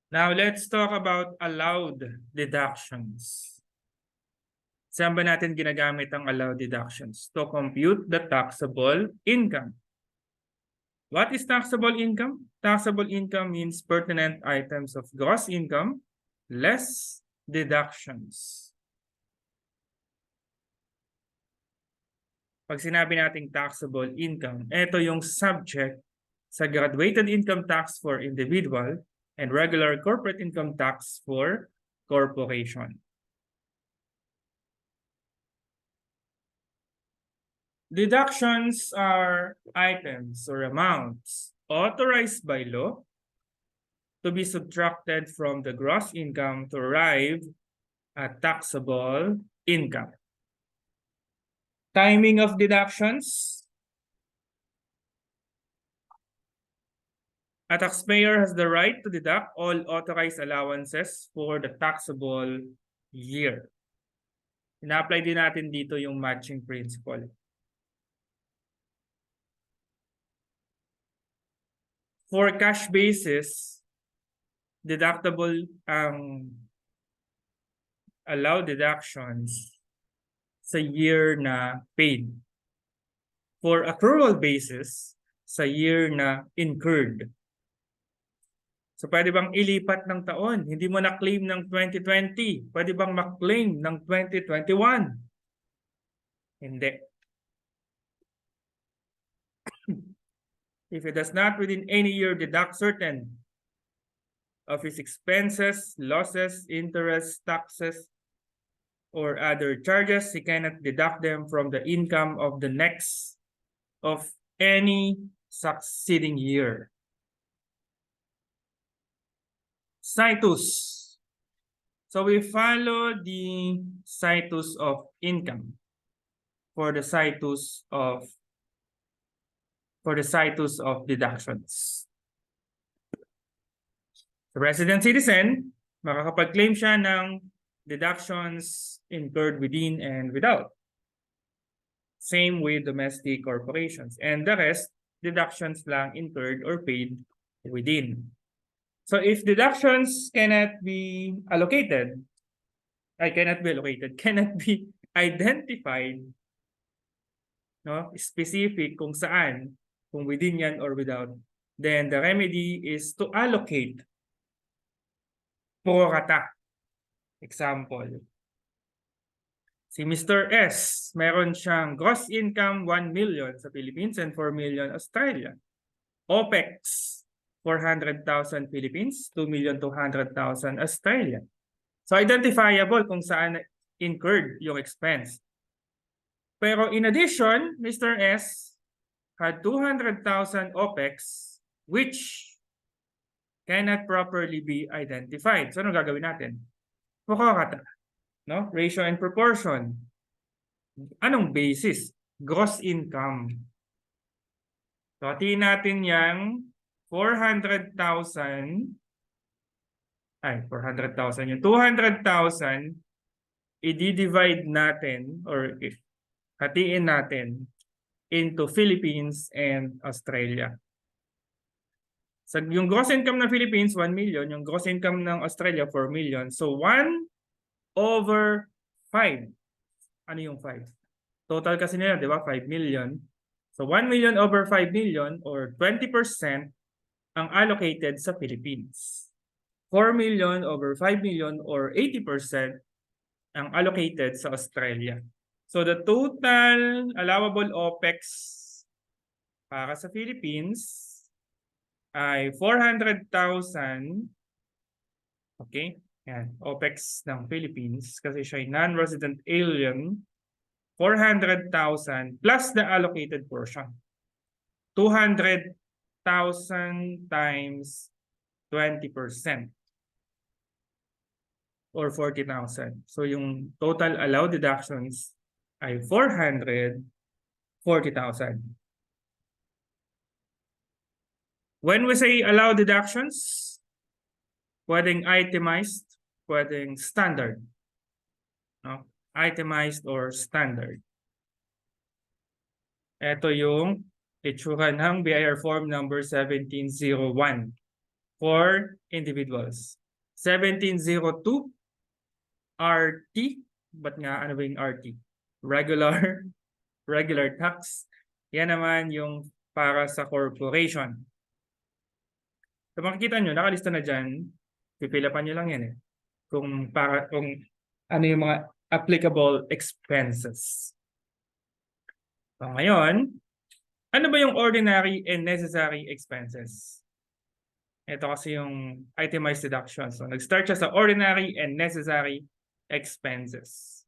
Now, let's talk about allowed deductions. Saan ba natin ginagamit ang allowed deductions? To compute the taxable income. What is taxable income? Taxable income means pertinent items of gross income less deductions. Pag sinabi nating taxable income, ito yung subject sa graduated income tax for individual and regular corporate income tax for corporation. Deductions are items or amounts authorized by law to be subtracted from the gross income to arrive at taxable income. Timing of deductions. A taxpayer has the right to deduct all authorized allowances for the taxable year. Ina-apply din natin dito yung matching principle. For cash basis, deductible ang allowed deductions sa year na paid. For accrual basis, sa year na incurred. So pwede bang ilipat ng taon? Hindi mo na-claim ng 2020. Pwede bang ma-claim ng 2021? Hindi. If it does not within any year deduct certain of his expenses, losses, interest, taxes, or other charges, he cannot deduct them from the income of the next of any succeeding year. Situs. So we follow the situs of income for the situs of deductions. The resident citizen, makakapag-claim siya ng deductions incurred within and without. Same with domestic corporations. And the rest, deductions lang incurred or paid within. So if deductions cannot be identified, no, specific kung saan, kung within yan or without, then the remedy is to allocate pro rata. Example, si Mr. S, meron siyang gross income 1 million sa Philippines and 4 million Australia. OPEX, 400,000 Philippines, 2,200,000 Australia. So identifiable kung saan incurred yung expense. Pero in addition, Mr. S had 200,000 OPEX which cannot properly be identified. So ano gagawin natin? Prorata, no? Ratio and proportion. Anong basis? Gross income. So hatiin natin yang 400,000 yung 200,000 i-divide natin or hatiin natin into Philippines and Australia. So yung gross income ng Philippines 1 million, yung gross income ng Australia 4 million. So 1/5. Ano yung 5? Total kasi nila, di ba? 5 million. So 1 million over 5 million or 20% ang allocated sa Philippines. 4 million over 5 million or 80% ang allocated sa Australia. So the total allowable OPEX para sa Philippines ay 400,000. Okay? Yan, OPEX ng Philippines kasi siya ay non-resident alien. 400,000 plus the allocated portion. 200,000 times 20% or 40,000. So yung total allowed deductions ay 440,000. When we say allowed deductions, pwedeng itemized, pwedeng standard. No? Itemized or standard. Ito yung itsura ng BIR form number 1701. for individuals. 1702 RT. Ba't nga ano ba yung RT? Regular regular tax. Yan naman yung para sa corporation. So makikita nyo, nakalista na dyan. Pipilapan nyo lang yan eh. Kung ano yung mga applicable expenses. So ngayon, ano ba yung ordinary and necessary expenses? Ito kasi yung itemized deduction. So nag-start siya sa ordinary and necessary expenses.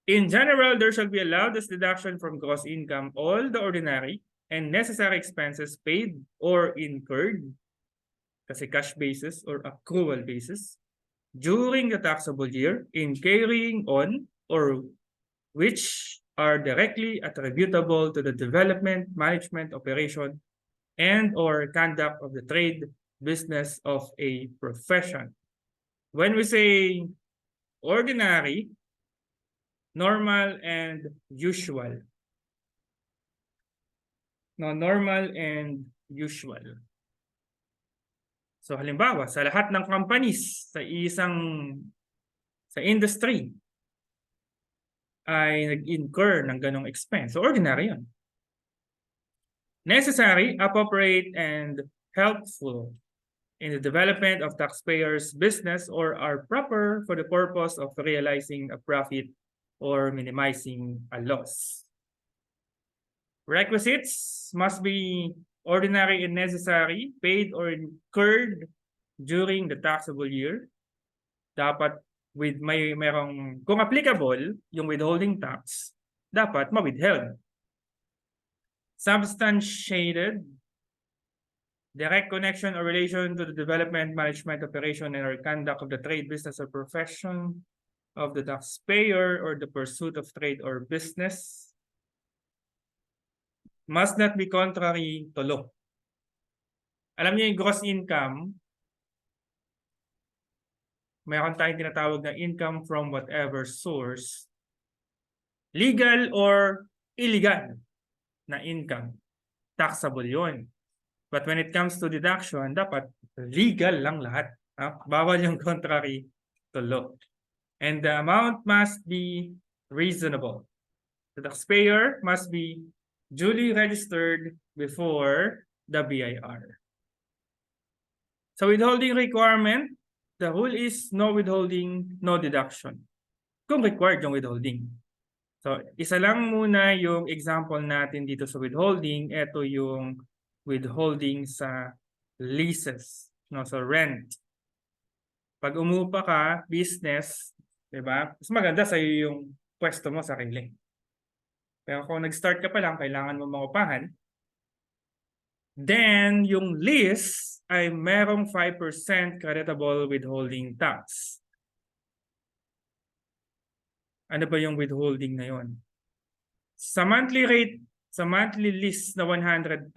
In general, there shall be allowed as deduction from gross income all the ordinary and necessary expenses paid or incurred, kasi cash basis or accrual basis, during the taxable year in carrying on or which are directly attributable to the development, management, operation, and or conduct of the trade, business of a profession. When we say ordinary, normal, and usual. No, normal and usual. So halimbawa, sa lahat ng companies sa industry ay nag-incur ng ganong expense. So ordinary yun. Necessary, appropriate, and helpful in the development of taxpayers' business or are proper for the purpose of realizing a profit or minimizing a loss. Requisites must be ordinary and necessary, paid or incurred during the taxable year. Dapat merong, kung applicable, yung withholding tax, dapat ma-withheld. Substantiated, direct connection or relation to the development, management, operation, and or conduct of the trade, business, or profession of the taxpayer or the pursuit of trade or business. Must not be contrary to law. Alam niyo yung gross income, mayroon tayong tinatawag na income from whatever source. Legal or illegal na income. Taxable yun. But when it comes to deduction, dapat legal lang lahat. Bawal yung contrary to law. And the amount must be reasonable. The taxpayer must be duly registered before the BIR. So withholding requirement, the rule is no withholding, no deduction. Kung required yung withholding. So isa lang muna yung example natin dito sa withholding. Ito yung withholding sa leases, no, so rent. Pag umupa ka, business, diba? Mas maganda sa iyo yung pwesto mo sarili. Pero kung nag-start ka pa lang, kailangan mo mangupahan. Then, yung lease ay merong 5% creditable withholding tax. Ano ba yung withholding na yun? Sa monthly rate, sa monthly lease na 100,000,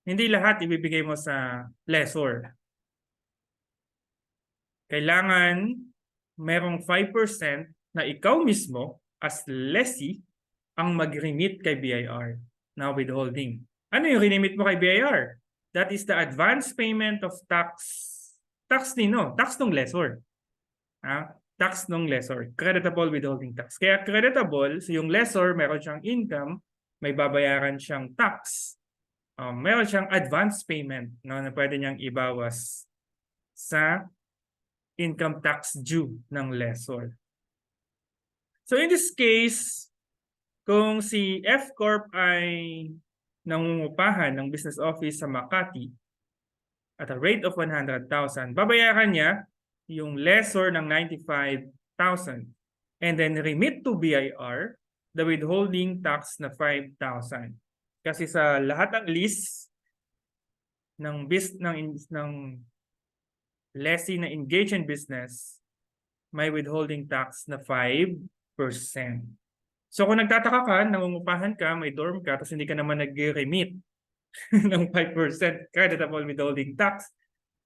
hindi lahat ibibigay mo sa lessor. Kailangan merong 5% na ikaw mismo as lessee ang mag-remit kay BIR na withholding. Ano yung remit mo kay BIR? That is the advance payment of tax. Tax ng lessor. Tax ng lessor. Creditable withholding tax. Kaya creditable, so yung lessor meron siyang income, may babayaran siyang tax. Meron siyang advance payment na pwede niyang ibawas sa income tax due ng lessor. So in this case, kung si F Corp ay nangungupahan ng business office sa Makati at a rate of 100,000, babayaran niya yung lessor ng 95,000 and then remit to BIR the withholding tax na 5,000. Kasi sa lahat ng lease ng lessee na engaged in business, may withholding tax na 5%. So kung nagtataka ka, nangungupahan ka, may dorm ka, tapos hindi ka naman nag-remit ng 5% creditable withholding tax,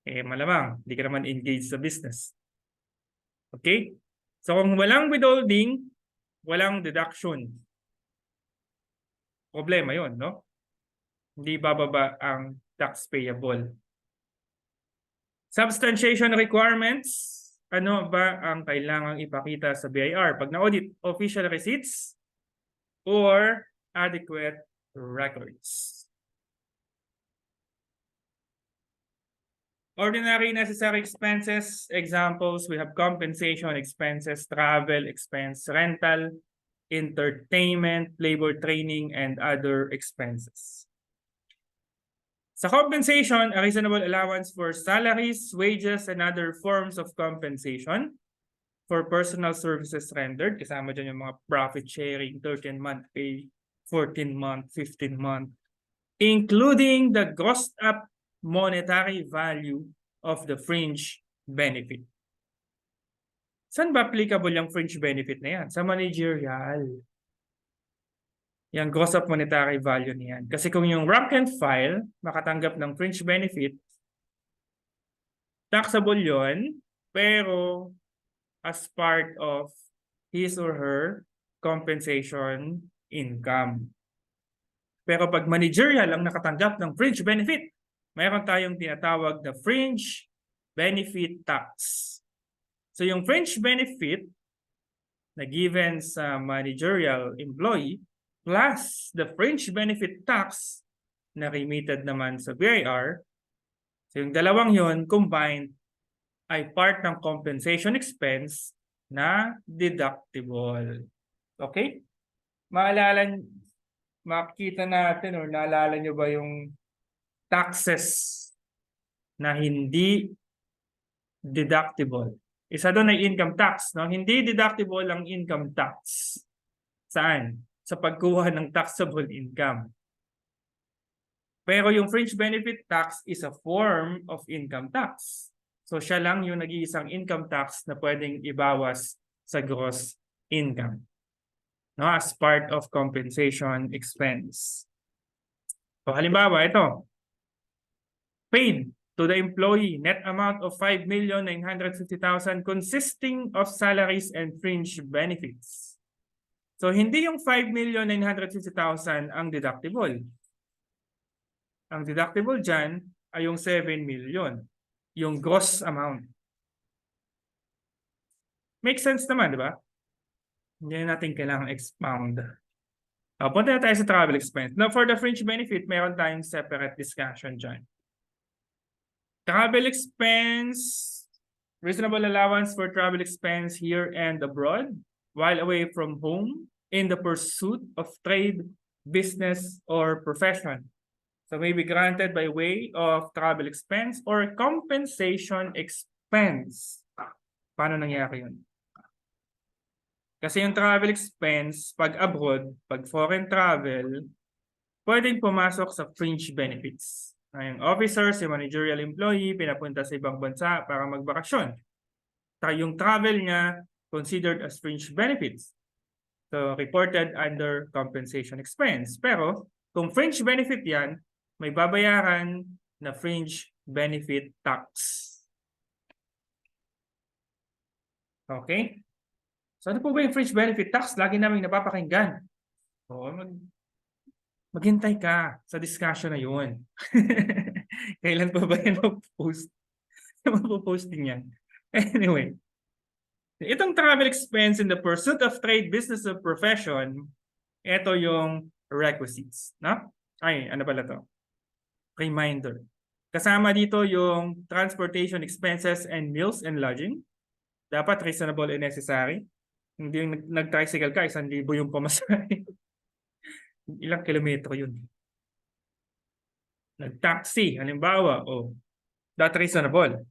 malamang, hindi ka naman engaged sa business. Okay? So kung walang withholding, walang deduction. Problema yon, no? Hindi bababa ang tax payable. Substantiation requirements. Ano ba ang kailangang ipakita sa BIR? Pag na-audit, official receipts or adequate records. Ordinary necessary expenses. Examples, we have compensation expenses, travel expense, rental, entertainment, labor training, and other expenses. Sa compensation, a reasonable allowance for salaries, wages, and other forms of compensation for personal services rendered. Kasama dyan yung mga profit sharing, 13-month pay, 14-month, 15-month, including the grossed up monetary value of the fringe benefit. Saan ba applicable yung fringe benefit na yan? Sa managerial. Yung gross up monetary value niyan. Kasi kung yung rank and file makatanggap ng fringe benefit, taxable yon, pero as part of his or her compensation income. Pero pag managerial ang nakatanggap ng fringe benefit, mayroon tayong tinatawag na fringe benefit tax. So yung fringe benefit na given sa managerial employee plus the fringe benefit tax na remitted naman sa BIR, so yung dalawang yon combined ay part ng compensation expense na deductible. Okay? Makikita natin or naalala nyo ba yung taxes na hindi deductible? Isa doon ay income tax. No? Hindi deductible ang income tax. Saan? Sa pagkuha ng taxable income. Pero yung fringe benefit tax is a form of income tax. So siya lang yung nag-iisang income tax na pwedeng ibawas sa gross income, no, as part of compensation expense. So halimbawa ito, paid to the employee net amount of 5,950,000 consisting of salaries and fringe benefits. So hindi yung 5,950,000 ang deductible. Ang deductible dyan ay yung 7 million, yung gross amount. Makes sense naman, di ba? Hindi natin kailangang expound. Punta na tayo sa travel expense. Now, for the fringe benefit, meron tayong separate discussion dyan. Travel expense, reasonable allowance for travel expense here and abroad while away from home in the pursuit of trade, business, or profession. So may be granted by way of travel expense or compensation expense. Paano nangyari yun? Kasi yung travel expense, pag abroad, pag foreign travel, pwedeng pumasok sa fringe benefits. Yung officers, yung managerial employee, pinapunta sa ibang bansa para magbakasyon. Yung travel niya, considered as fringe benefits. So, reported under compensation expense. Pero, kung fringe benefit yan, may babayaran na fringe benefit tax. Okay? So, ano po ba yung fringe benefit tax? Lagi namin napapakinggan. So, maghintay ka sa discussion na yun. Kailan pa ba yan mag-post? Mag-posting yan. Anyway, itong travel expense in the pursuit of trade, business, or profession, ito yung requisites. No? Ay, ano pala to? Reminder. Kasama dito yung transportation expenses and meals and lodging. Dapat reasonable and necessary. Hindi yung nag-tricycle ka, 1,000 yung pamasahe. Ilang kilometro yun. Nag-taxi, halimbawa, that reasonable.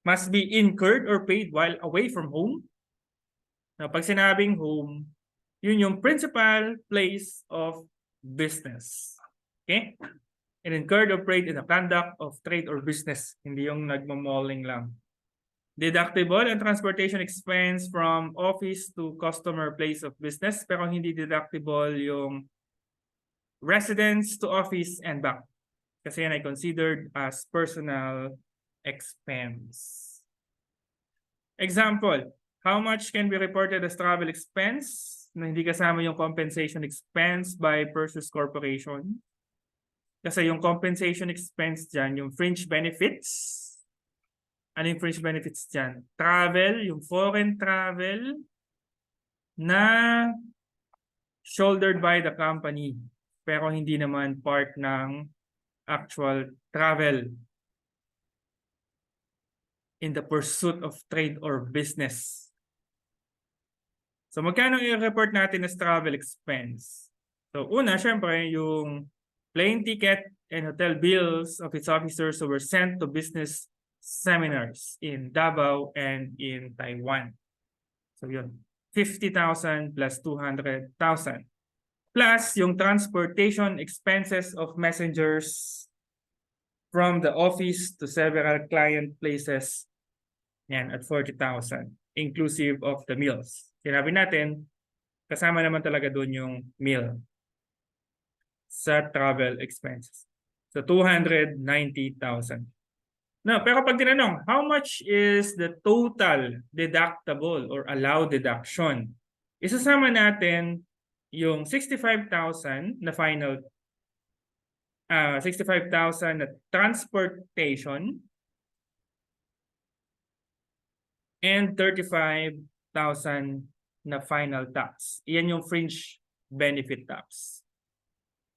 Must be incurred or paid while away from home. Now, pag sinabing home, yun yung principal place of business. Okay? And incurred or paid in the conduct of trade or business. Hindi yung nagmamalling lang. Deductible and transportation expense from office to customer place of business, pero hindi deductible yung residence to office and back. Kasi yan ay considered as personal expense. Example, how much can be reported as travel expense na hindi kasama yung compensation expense by Perseus Corporation. Kasi yung compensation expense dyan, yung fringe benefits. Ano yung fringe benefits dyan? Travel, yung foreign travel na shouldered by the company. Pero hindi naman part ng actual travel in the pursuit of trade or business. So magkano i-report natin as travel expense? So una, syempre, yung plane ticket and hotel bills of its officers who were sent to business seminars in Davao and in Taiwan. So yun, 50,000 plus 200,000. Plus yung transportation expenses of messengers from the office to several client places, yan, at 40,000, inclusive of the meals. Sinabi natin, kasama naman talaga doon yung meal sa travel expenses. So 290,000. No, pero pag tinanong, how much is the total deductible or allowed deduction? Isasama natin yung 65,000 na final 65,000 na transportation and 35,000 na final tax. Iyan yung fringe benefit tax.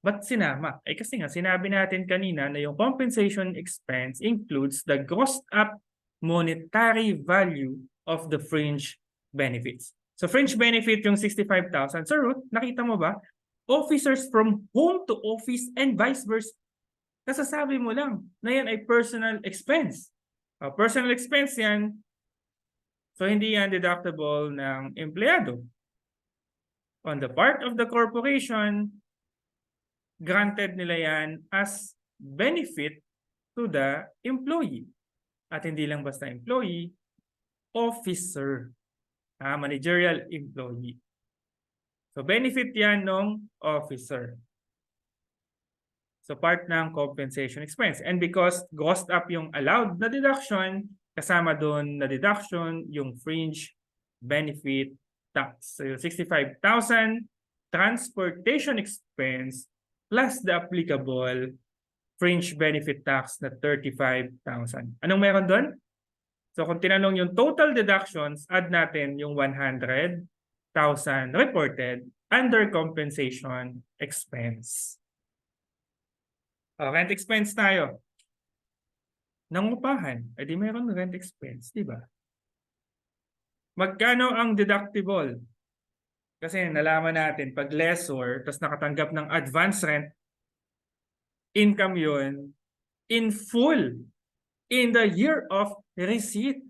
Ba't sinama? Eh kasi nga sinabi natin kanina na yung compensation expense includes the grossed up monetary value of the fringe benefits. So fringe benefit yung 65,000. Sir Ruth, nakita mo ba? Officers from home to office and vice versa. Kasasabi mo lang na yan ay personal expense. Personal expense yan. So hindi yan deductible ng empleyado. On the part of the corporation, granted nila yan as benefit to the employee. At hindi lang basta employee, officer, managerial employee. So benefit yan ng officer. So part ng compensation expense. And because grossed up yung allowed na deduction, kasama doon na deduction yung fringe benefit tax. So 65,000 transportation expense plus the applicable fringe benefit tax na 35,000. Anong meron doon? So kung tinanong yung total deductions, add natin yung 100,000 reported under compensation expense. Rent expense tayo. Nangupahan, edi meron rent expense, di ba? Magkano ang deductible? Kasi nalaman natin, pag lessor, tapos nakatanggap ng advance rent, income yun in full in the year of receipt.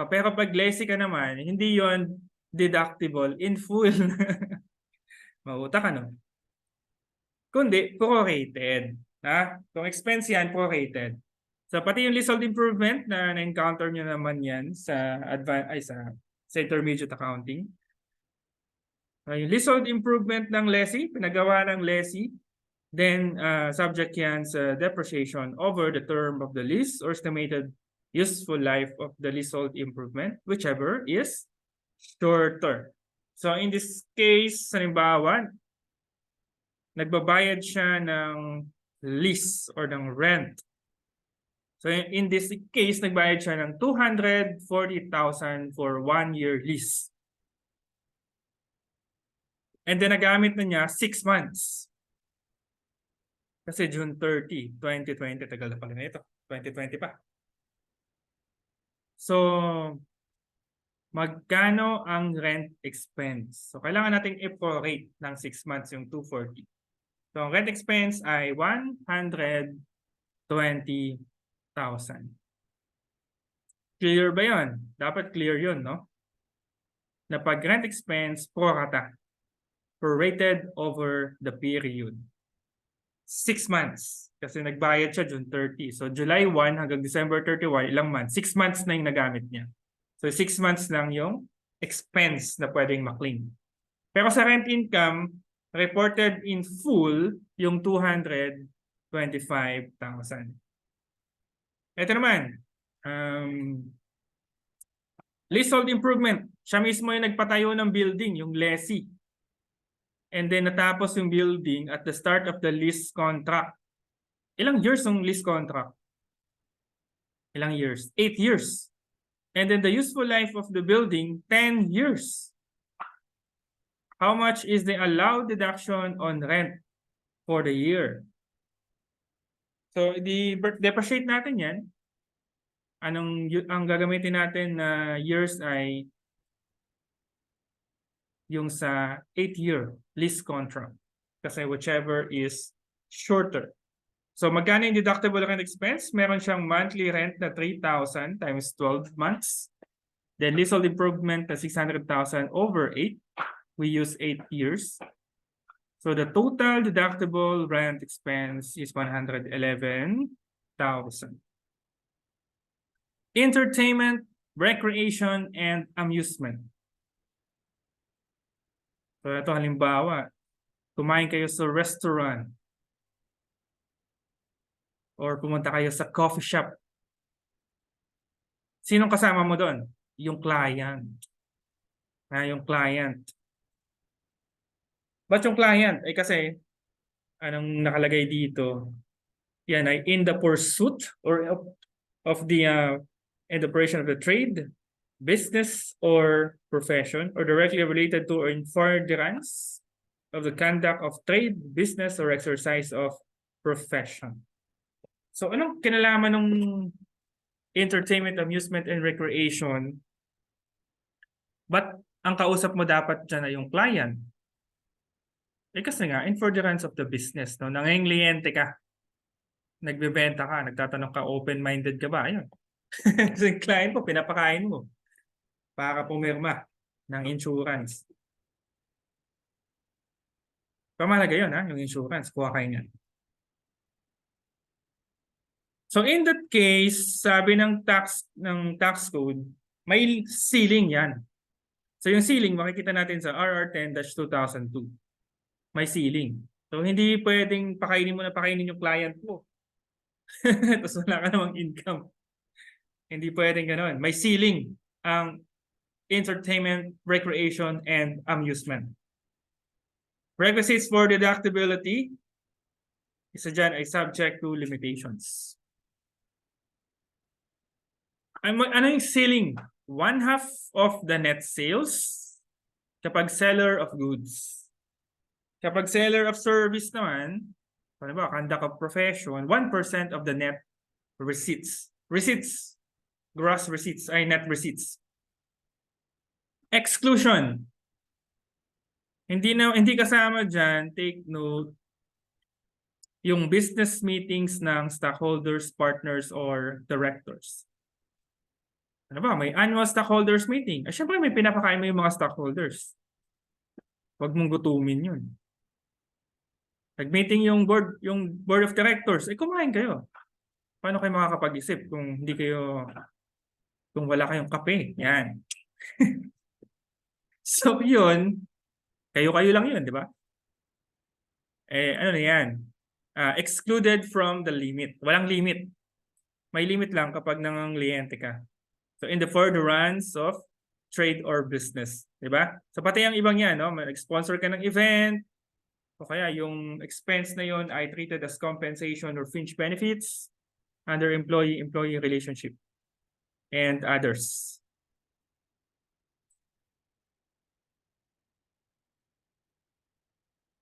Pero pag lessee ka naman, hindi yon deductible in full. Mabuta ka, no? Kundi, prorated. Kung expense yan, prorated. So pati yung leasehold improvement na na-encounter nyo naman yan sa intermediate accounting. Yung leasehold improvement ng lessee, pinagawa ng lessee, then subject yan sa depreciation over the term of the lease or estimated useful life of the leasehold improvement, whichever is shorter. So in this case, halimbawa, nagbabayad siya ng lease or ng rent. So in this case, nagbayad siya ng 240,000 for 1-year lease. And then nagamit na niya 6 months. Kasi June 30, 2020, tagal na pala na ito. 2020 pa. So, magkano ang rent expense? So, kailangan nating i-prorate ng 6 months yung 240. So, ang rent expense ay 120,000. Clear ba yun? Dapat clear yun, no? Na pag rent expense, pro rata. Prorated over the period. 6 months. Kasi nagbayad siya June 30. So, July 1 hanggang December 31, ilang months? 6 months na yung nagamit niya. So, 6 months lang yung expense na pwedeng maklaim. Pero sa rent income, reported in full yung 225,000. Ito naman, leasehold improvement. Siya mismo yung nagpatayo ng building, yung lessee. and then natapos yung building at the start of the lease contract. Ilang years yung lease contract? Ilang years? 8 years. And then the useful life of the building, 10 years. How much is the allowed deduction on rent for the year? So, depreciate natin yan. Ang gagamitin natin na years ay yung sa 8-year lease contract. Kasi whichever is shorter. So magkano yung deductible rent expense? Meron siyang monthly rent na 3,000 times 12 months. Then leasehold improvement na 600,000 over 8. We use 8 years. So the total deductible rent expense is 111,000. Entertainment, recreation, and amusement. So ito halimbawa, kumain kayo sa restaurant or pumunta kayo sa coffee shop. Sinong kasama mo doon? Yung client. Yung client. Ba't yung client? Kasi, anong nakalagay dito? Yan ay in the pursuit or of the in the operation of the trade, business, or profession, or directly related to or in furtherance of the conduct of trade, business, or exercise of profession. So, anong kinalaman ng entertainment, amusement, and recreation? But ang kausap mo dapat dyan ay yung client. Kasi nga, in furtherance of the business, no? Nangingliyente ka. Nagbebenta ka, nagtatanong ka, open-minded ka ba? Ayun. Kasi yung client mo, pinapakain mo para pumirma ng insurance. Pamahalaga yun, yung insurance. Kuha kayo nga. So in that case, sabi ng tax code, may ceiling yan. So yung ceiling, makikita natin sa RR10-2002. May ceiling. So hindi pwedeng pakainin mo na pakainin yung client mo. Tapos wala ka namang income. Hindi pwedeng gano'n. May ceiling ang entertainment, recreation, and amusement. Requisites for deductibility, isa dyan ay subject to limitations. Ano yung ceiling? 1/2 of the net sales kapag seller of goods. Kapag seller of service naman, ano ba, conduct of profession, 1% of the net receipts. Receipts. Gross receipts ay net receipts. Exclusion. Hindi kasama dyan, take note, yung business meetings ng stockholders, partners, or directors. Ano ba, may annual stockholders meeting. Syempre may pinapakain mo yung mga stockholders. Huwag mong gutumin yun. Nag-meeting yung board of directors, kumain kayo. Paano kayo makakapag-isip kung wala kayong kape? Yan. So yun, kayo lang yun, di ba? Ano na yan? Excluded from the limit. Walang limit. May limit lang kapag nangangliyente ka. So in the furtherance of trade or business. Di ba? So pati ang ibang yan, no? Mag-sponsor ka ng event, o kaya yung expense na yon ay treated as compensation or fringe benefits under employee-employee relationship and others.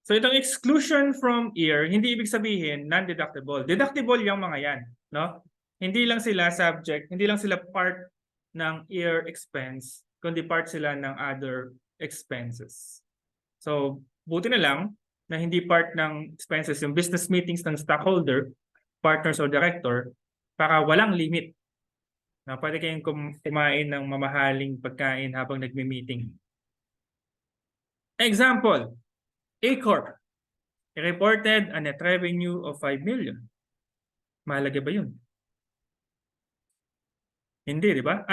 So itong exclusion from EAR, hindi ibig sabihin non-deductible. Deductible yung mga yan, no? Hindi lang sila part ng EAR expense, kundi part sila ng other expenses. So buti na lang na hindi part ng expenses yung business meetings ng stockholder, partners, or director, para walang limit. Na pwede kayong kumain ng mamahaling pagkain habang nagme-meeting. Example, A Corp. Reported a net revenue of 5 million. Mahalaga ba yun? Hindi, di ba?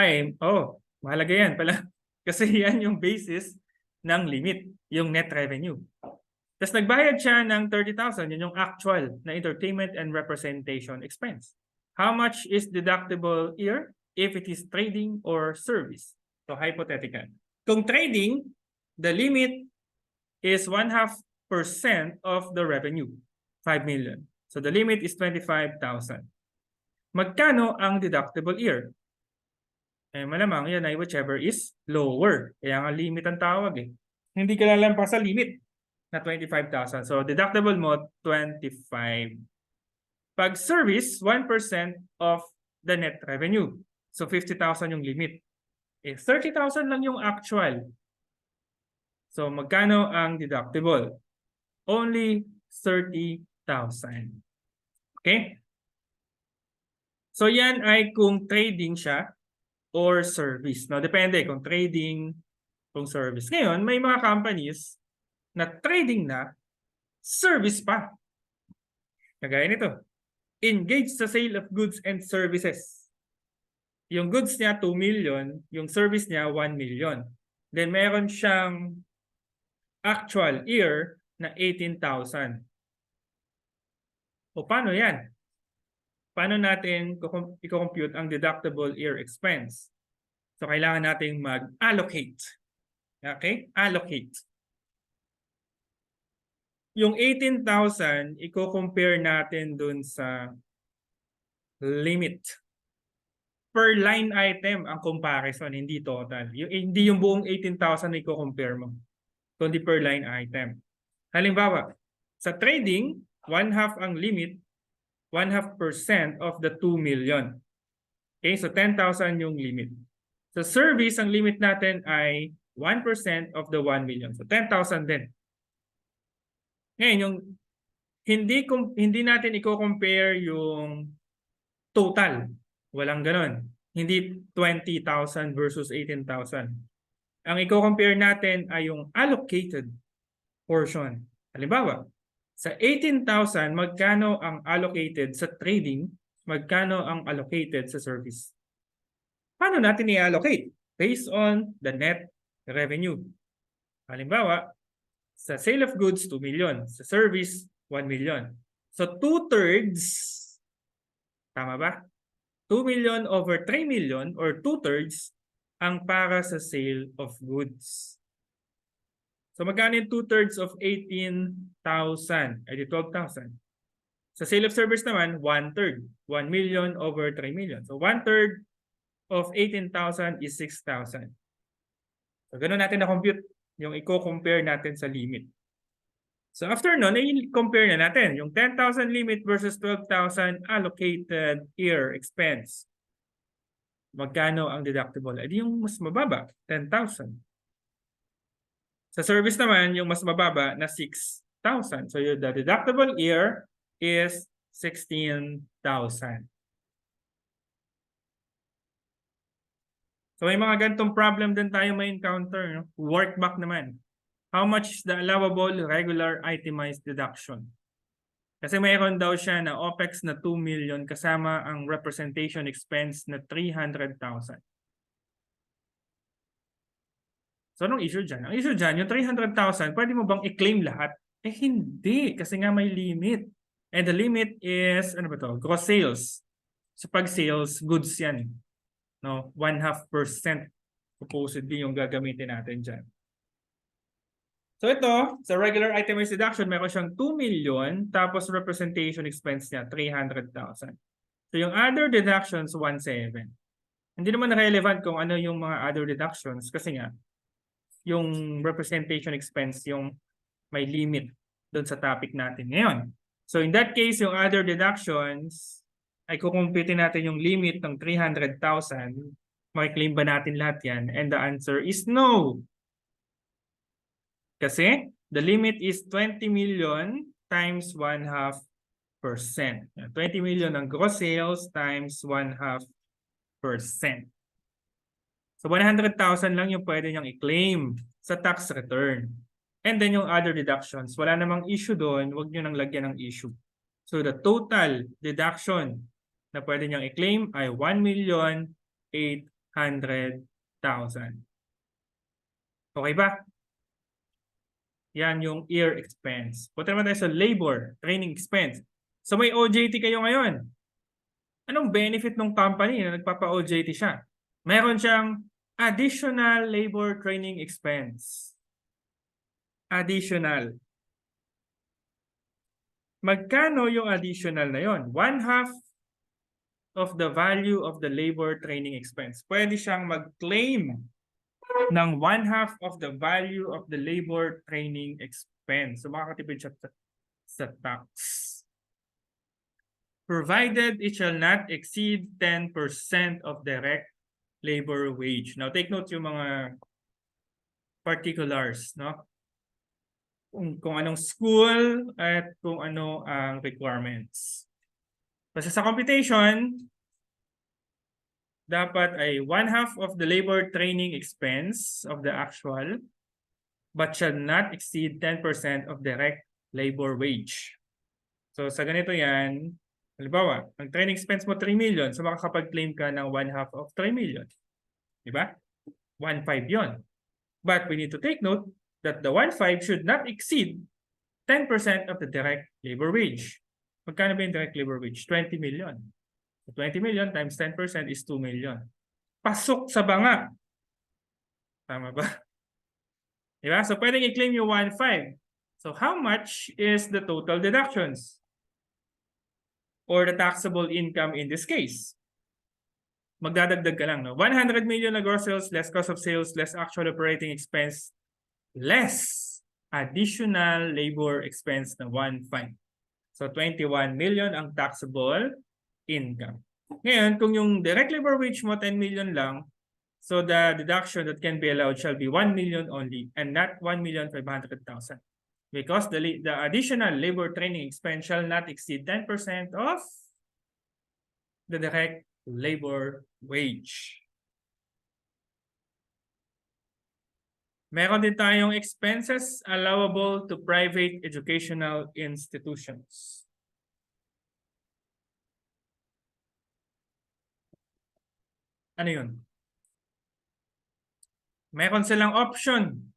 Mahalaga yan pala. Kasi yan yung basis ng limit, yung net revenue. Tapos nagbayad siya ng 30,000, yun yung actual na entertainment and representation expense. How much is deductible here if it is trading or service? So hypothetical. Kung trading, the limit is 0.5% of the revenue, 5 million. So the limit is 25,000. Magkano ang deductible year? Eh, malamang yan ay whichever is lower. Kaya nga limit ang tawag eh. Hindi ka lalampas sa limit na 25,000. So deductible mo, 25. Pag service, 1% of the net revenue. So 50,000 yung limit. Eh, 30,000 lang yung actual. So magkano ang deductible? Only 30,000. Okay? So yan ay kung trading siya or service. No, depende kung trading, kung service. Ngayon, may mga companies na trading na, service pa. Kagaya nito. Engage sa sale of goods and services. Yung goods niya 2 million, yung service niya 1 million. Then meron siyang actual year na 18,000. O paano yan? Paano natin i-compute ang deductible year expense? So kailangan nating mag-allocate. Okay? Allocate. Yung 18,000, i-compare natin dun sa limit. Per line item ang comparison, hindi total. Hindi yung buong 18,000 na i-compare mo, kundi per line item. Halimbawa, sa trading, 1/2 ang limit, 1/2% of the 2 million. Okay, so 10,000 yung limit. Sa service, ang limit natin ay 1% of the 1 million. So 10,000 din. Ngayon, yung hindi natin i-compare yung total. Walang ganon. Hindi 20,000 versus 18,000. Ang i-compare natin ay yung allocated portion. Halimbawa, sa 18,000, magkano ang allocated sa trading, magkano ang allocated sa service. Paano natin i-allocate? Based on the net revenue. Halimbawa, sa sale of goods, 2 million. Sa service, 1 million. So 2/3, tama ba? 2 million over 3 million or 2/3 ang para sa sale of goods. So magkano yung 2/3 of 18,000? Ay di 12,000. Sa sale of service naman, 1/3. 1 million over 3 million. So 1/3 of 18,000 is 6,000. So ganun natin na-compute yung i-compare natin sa limit. So after nun, i-compare na natin yung 10,000 limit versus 12,000 allocated year expense. Magkano ang deductible? Ay di yung mas mababa, 10,000. Sa service naman, yung mas mababa na 6,000. So the deductible year is 16,000. So may mga ganitong problem din tayo may encounter. No? Workback naman. How much is the allowable regular itemized deduction? Kasi mayroon daw siya na OPEX na 2 million kasama ang representation expense na 300,000. So anong issue dyan? Ang issue dyan, yung 300,000, pwede mo bang i-claim lahat? Eh hindi, kasi nga may limit. And the limit is, ano ba to? Gross sales. So pag sales, goods yan. No, 0.5% supposedly yung gagamitin natin dyan. So ito, sa regular itemized deduction, meron siyang 2 million, tapos representation expense niya, 300,000. So yung other deductions, 1.7. Hindi naman relevant kung ano yung mga other deductions kasi nga, yung representation expense, yung may limit doon sa topic natin ngayon. So in that case, yung other deductions, ay kukumpitin natin yung limit ng 300,000. Makiklaim ba natin lahat yan? And the answer is no. Kasi the limit is 20 million times 0.5%. 20 million ang gross sales times 0.5%. So 100,000 lang yung pwede niyang i-claim sa tax return. And then yung other deductions, wala namang issue doon, huwag niyo nang lagyan ng issue. So the total deduction na pwede niyang i-claim ay 1,800,000. Okay ba? Yan yung year expense. Punta naman tayo sa labor, training expense. So may OJT kayo ngayon. Anong benefit ng company na nagpapa-OJT siya? Meron siyang additional labor training expense. additional. Magkano yung additional na yon? 1/2 of the value of the labor training expense. Pwede siyang mag-claim ng 1/2 of the value of the labor training expense. So makakatipid siya sa tax. Provided it shall not exceed 10% of direct labor wage. Now take note yung mga particulars, no? Kung anong school at kung ano ang requirements. Basta sa computation, dapat ay 1/2 of the labor training expense of the actual but shall not exceed 10% of direct labor wage. So sa ganito yan, halimbawa, ang training expense mo 3 million, so makakapag-claim ka ng 1/2 of 3 million. Diba? 1/5 yon. But we need to take note that the 1/5 should not exceed 10% of the direct labor wage. Magkano ba yung direct labor wage? 20 million. So 20 million times 10% is 2 million. Pasok sa banga. Tama ba? Diba? So pwedeng i-claim yung 1/5. So how much is the total deductions? Or the taxable income in this case? Magdadagdag ka lang, no? 100 million na gross sales, less cost of sales, less actual operating expense, less additional labor expense na 1/5. So 21 million ang taxable income. Ngayon, kung yung direct labor wage mo 10 million lang, so the deduction that can be allowed shall be 1 million only and not 1,500,000. Because the additional labor training expense shall not exceed 10% of the direct labor wage. Meron din tayong expenses allowable to private educational institutions. Ano yun? Meron silang option.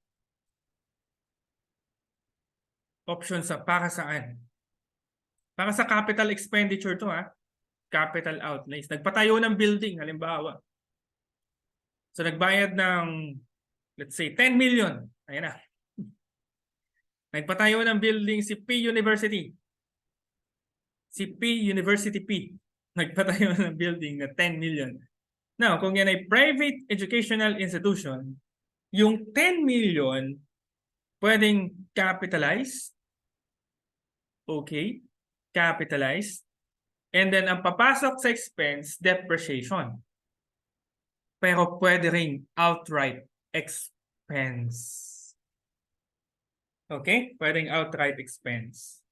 Option sa para saan? Para sa capital expenditure to, ha? Capital outlays. Nagpatayo ng building, halimbawa. So nagbayad ng, let's say, 10 million. Ayan na. Nagpatayo ng building si P University. Si P University P. Nagpatayo ng building na 10 million. Now, kung yan ay private educational institution, yung 10 million pwedeng capitalized. Okay. Capitalized. And then, ang papasok sa expense, depreciation. Pero pwede rin outright expense. Okay? Pwedeng outright expense.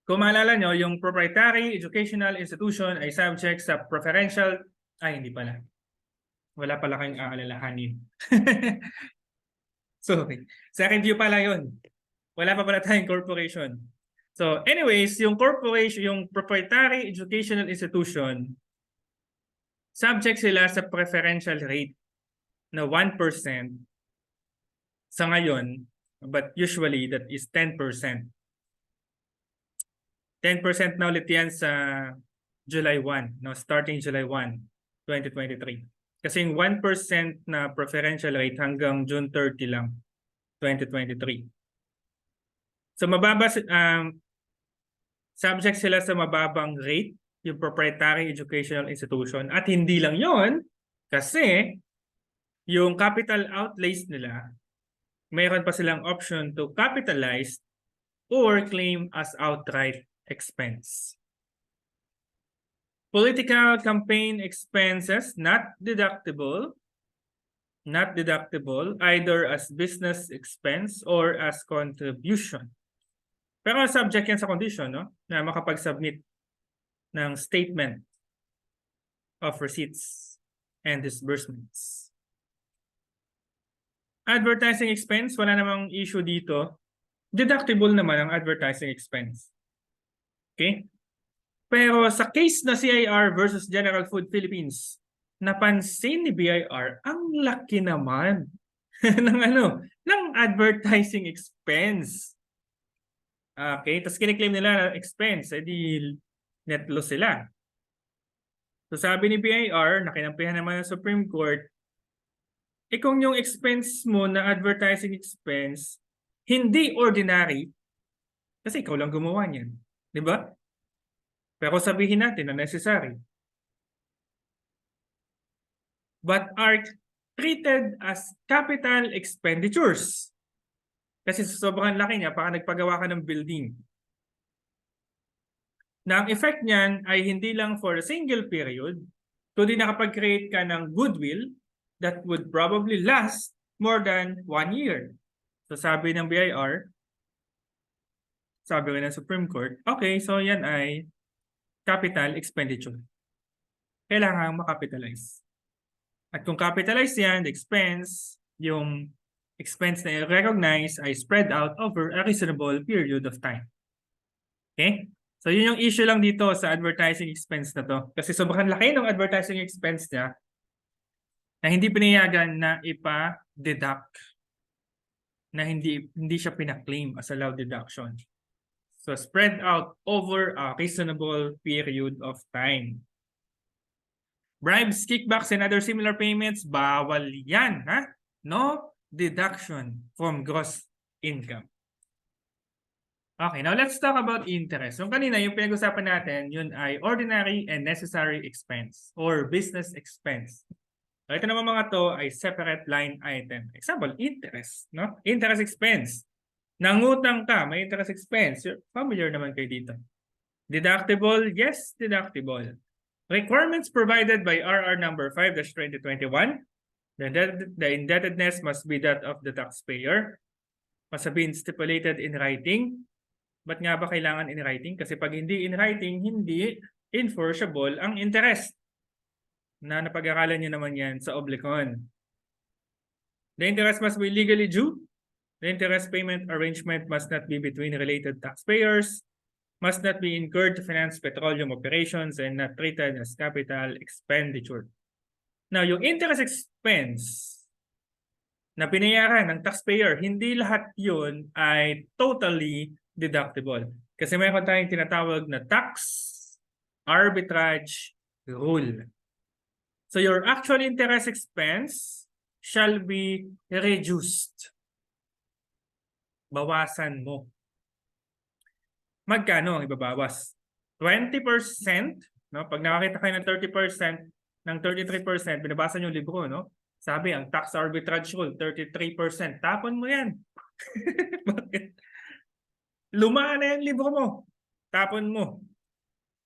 Kung maalala nyo, yung proprietary educational institution ay subject sa preferential, ay hindi pala. Wala pala kayong aalalahanin. Sorry. Second view pala yun. Wala pa pala tayong corporation. So anyways, yung corporation, yung proprietary educational institution, subject sila sa preferential rate na 1% sa ngayon, but usually that is 10%. 10% na ulit yan sa July 1, no? Starting July 1, 2023. Kasi yung 1% na preferential rate hanggang June 30 lang, 2023. So mababa, subject sila sa mababang rate, yung proprietary educational institution. At hindi lang yon, kasi yung capital outlays nila, mayroon pa silang option to capitalize or claim as outright expense. Political campaign expenses not deductible either as business expense or as contribution. Pero subject yan sa condition, no? Na makapag-submit ng statement of receipts and disbursements. Advertising expense, wala namang issue dito. Deductible naman ang advertising expense. Okay? Pero sa case na CIR versus General Food Philippines, napansin ni BIR, ang laki naman ng advertising expense. Okay, tapos kiniklaim nila expense, edi net loss sila. So sabi ni BIR, nakinampihan naman ng Supreme Court, kung yung expense mo na advertising expense, hindi ordinary, kasi ikaw lang gumawa niyan. Di ba? Pero sabihin natin na necessary. But are treated as capital expenditures. Kasi sa sobrang laki niya, baka nagpagawa ka ng building. Na ang effect niyan ay hindi lang for a single period, kundi nakapag-create ka ng goodwill that would probably last more than 1 year. So sabi ng BIR, sabi ng Supreme Court, okay, so yan ay capital expenditure. Kailangan makapitalize. At kung capitalize yan, the expense, yung expense na i-recognize ay spread out over a reasonable period of time. Okay? So yun yung issue lang dito sa advertising expense na to. Kasi sobrang laki ng advertising expense niya na hindi pinayagan na ipa-deduct, na hindi siya pina-claim as a allowed deduction. So spread out over a reasonable period of time. Bribes, kickbacks, and other similar payments, bawal yan, ha? No deduction from gross income. Okay, now let's talk about interest. So kanina, yung pinag-usapan natin, yun ay ordinary and necessary expense or business expense. So ito naman mga to ay separate line item. Example, interest, no? Interest expense. Nangutang ka, may interest expense. You're familiar naman kayo dito. Deductible, yes, deductible. Requirements provided by RR number 5-2021. The indebtedness must be that of the taxpayer. Must have been stipulated in writing. Ba't nga ba kailangan in writing? Kasi pag hindi in writing, hindi enforceable ang interest. Na napag-aralan nyo naman yan sa oblicon. The interest must be legally due. The interest payment arrangement must not be between related taxpayers. Must not be incurred to finance petroleum operations and not treated as capital expenditure. Now, yung interest expense na binayaran ng taxpayer, hindi lahat yun ay totally deductible. Kasi mayroon tayong tinatawag na tax arbitrage rule. So your actual interest expense shall be reduced. Bawasan mo. Magkano ang ibabawas? 20%, no? Pag nakakita kayo ng 30%, ng 33%, binabasa niyo yung libro, no? Sabi, ang tax arbitrage rule, 33%. Tapon mo yan. Bakit? Lumaan na yung libro mo. Tapon mo.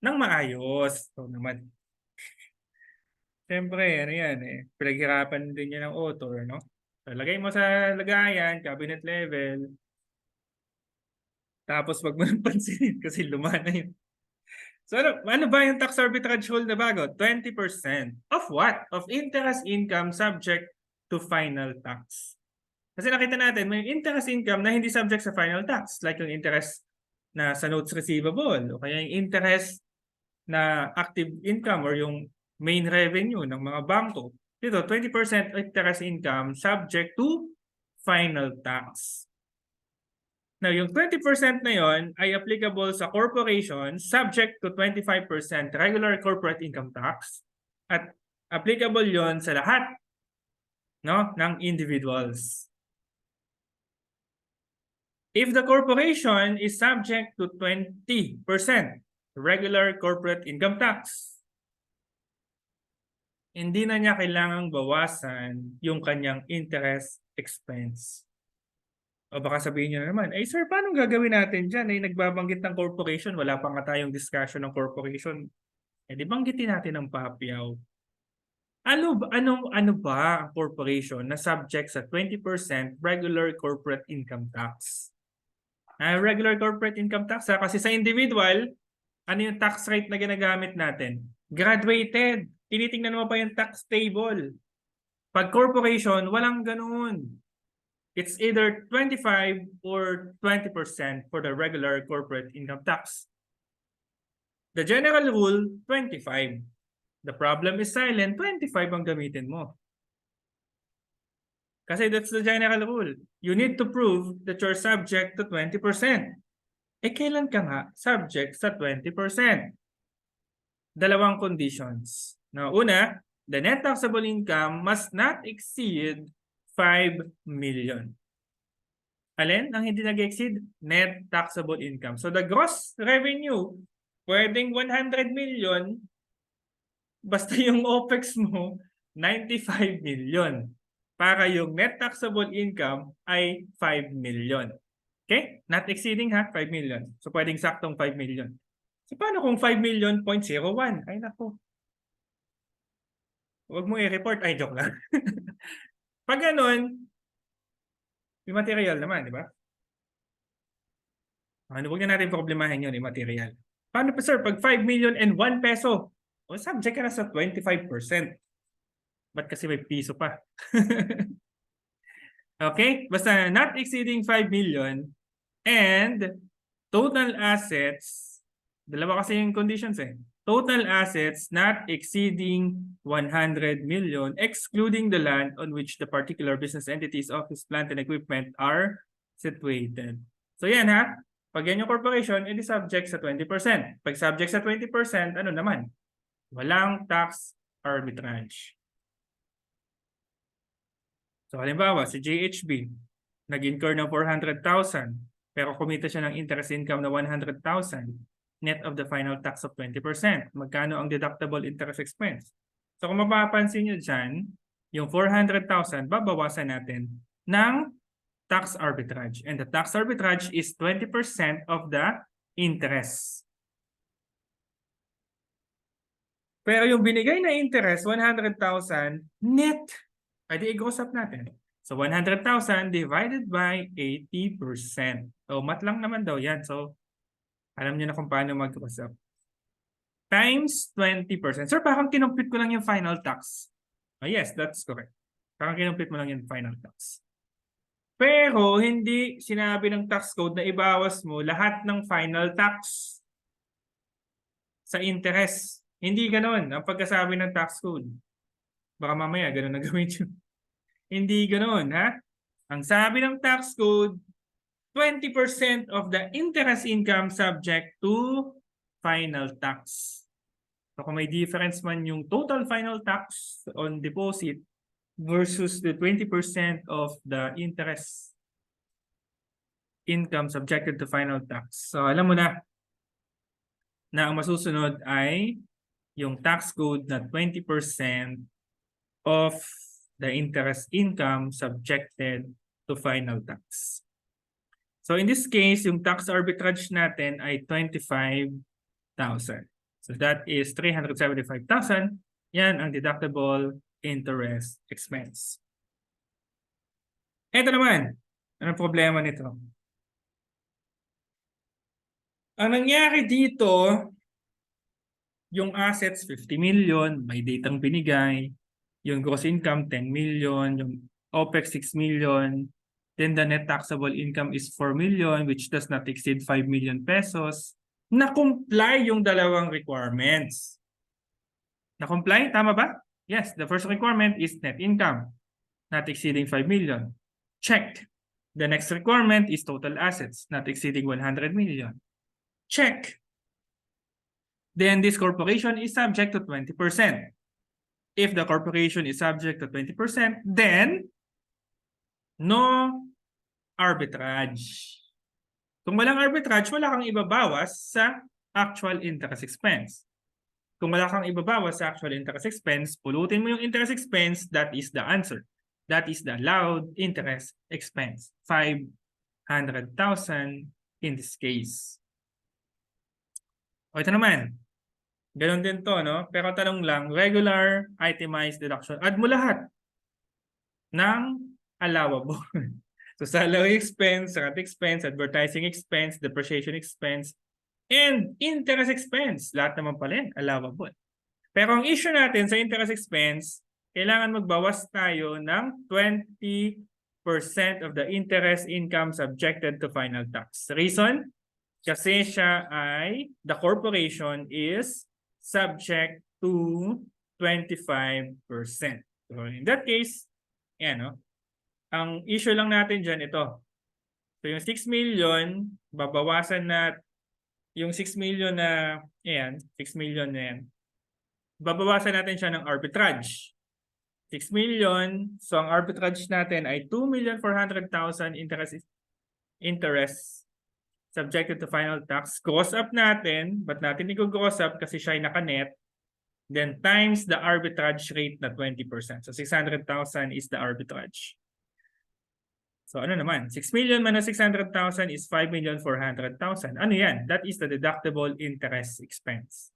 Nang maayos. So naman. Siyempre, ano yan eh. Pinaghirapan din yan ng author, no? So, lagay mo sa lagayan, cabinet level. Tapos wag mo nang pansinin kasi lumaan na yun. So ano ba yung tax arbitrage rule na bago? 20% of what? Of interest income subject to final tax. Kasi nakita natin, may interest income na hindi subject sa final tax. Like yung interest na sa notes receivable o kaya yung interest na active income or yung main revenue ng mga bangko. Dito, 20% interest income subject to final tax. Now, yung 20% na yon ay applicable sa corporation subject to 25% regular corporate income tax at applicable yon sa lahat, no, ng individuals. If the corporation is subject to 20% regular corporate income tax, hindi na niya kailangang bawasan yung kanyang interest expense. O baka sabihin niyo naman, eh sir, paano gagawin natin dyan? Eh nagbabanggit ng corporation, wala pa nga tayong discussion ng corporation. Eh di banggitin natin ng papyaw. Ano ba ang corporation na subject sa 20% regular corporate income tax? Regular corporate income tax, kasi sa individual, ano yung tax rate na ginagamit natin? Graduated. Tinitingnan mo pa yung tax table. Pag corporation, walang ganun. It's either 25 or 20% for the regular corporate income tax. The general rule, 25. The problem is silent, 25 ang gamitin mo. Kasi that's the general rule. You need to prove that you're subject to 20%. Eh kailan ka nga subject sa 20%? Dalawang conditions. Now, una, the net taxable income must not exceed 5 million. Alin ang hindi nag-exceed? Net taxable income. So the gross revenue, pwedeng 100 million, basta yung OPEX mo, 95 million. Para yung net taxable income ay 5 million. Okay? Not exceeding ha, 5 million. So pwedeng saktong 5 million. So paano kung 5 million, 0.01? Ay nako. Huwag mo i-report. Ay, joke lang. Pag ganun, may material naman, di ba? Ano, huwag na natin problemahin yun, yung material. Paano pa sir, pag 5 million and 1 peso, o subject ka na sa 25%. Ba't kasi may piso pa? Okay? Basta not exceeding 5 million and total assets, dalawa kasi yung conditions eh. Total assets not exceeding 100 million excluding the land on which the particular business entities, office, plant, and equipment are situated. So yan ha. Pag yan yung corporation, edi subject sa 20%. Pag subject sa 20%, ano naman? Walang tax arbitrage. So halimbawa, si JHB, nag-incur ng 400,000, pero kumita siya ng interest income na 100,000, net of the final tax of 20%. Magkano ang deductible interest expense? So kung mapapansin nyo dyan, yung 400,000, babawasan natin ng tax arbitrage. And the tax arbitrage is 20% of the interest. Pero yung binigay na interest, 100,000 net. Ay di i-gross up natin. So 100,000 divided by 80%. So mat lang naman daw yan. So alam niyo na kung paano mag-gross up. Times 20%. Sir, parang kinumpit ko lang yung final tax. Oh, yes, that's correct. Parang kinumpit mo lang yung final tax. Pero hindi sinabi ng tax code na ibawas mo lahat ng final tax sa interest. Hindi ganoon ang pagkasabi ng tax code. Baka mamaya ganoon na gawin yun. Hindi ganoon, ha? Ang sabi ng tax code, 20% of the interest income subject to final tax. So kung may difference man yung total final tax on deposit versus the 20% of the interest income subjected to final tax. So alam mo na ang masusunod ay yung tax code na 20% of the interest income subjected to final tax. So in this case, yung tax arbitrage natin ay 25,000. So that is 375,000. Yan ang deductible interest expense. Ito naman, anong problema nito? Ang nangyari dito, yung assets 50 million, may datang binigay, yung gross income 10 million, yung OPEX 6 million, then the net taxable income is 4 million which does not exceed 5 million pesos. Na-comply yung dalawang requirements. Na-comply? Tama ba? Yes, the first requirement is net income, not exceeding 5 million. Check. The next requirement is total assets, not exceeding 100 million. Check. Then this corporation is subject to 20%. If the corporation is subject to 20%, then no arbitrage. Kung walang arbitrage, wala kang ibabawas sa actual interest expense. Kung wala kang ibabawas sa actual interest expense, pulutin mo yung interest expense, that is the answer. That is the allowed interest expense. 500,000 in this case. O ito naman. Ganon din to, no? Pero tanong lang, regular, itemized deduction. Add mo lahat ng allowable. So salary expense, rent expense, advertising expense, depreciation expense, and interest expense. Lahat naman pala yan, allowable. Pero ang issue natin sa interest expense, kailangan magbawas tayo ng 20% of the interest income subjected to final tax. Reason? Kasi siya ay, the corporation is subject to 25%. So in that case, yan, no? Ang issue lang natin dyan ito. So yung 6 million, babawasan na yung 6 million na, yan, 6 million na yan. babawasan natin siya ng arbitrage. 6 million. So, ang arbitrage natin ay 2,400,000 interest subjected to final tax. Gross up natin. Ba't natin i-gross up? Kasi siya ay nakanet. Then times the arbitrage rate na 20%. So, 600,000 is the arbitrage. So, ano naman? 6 million minus 600,000 is 5,400,000. Ano yan? That is the deductible interest expense.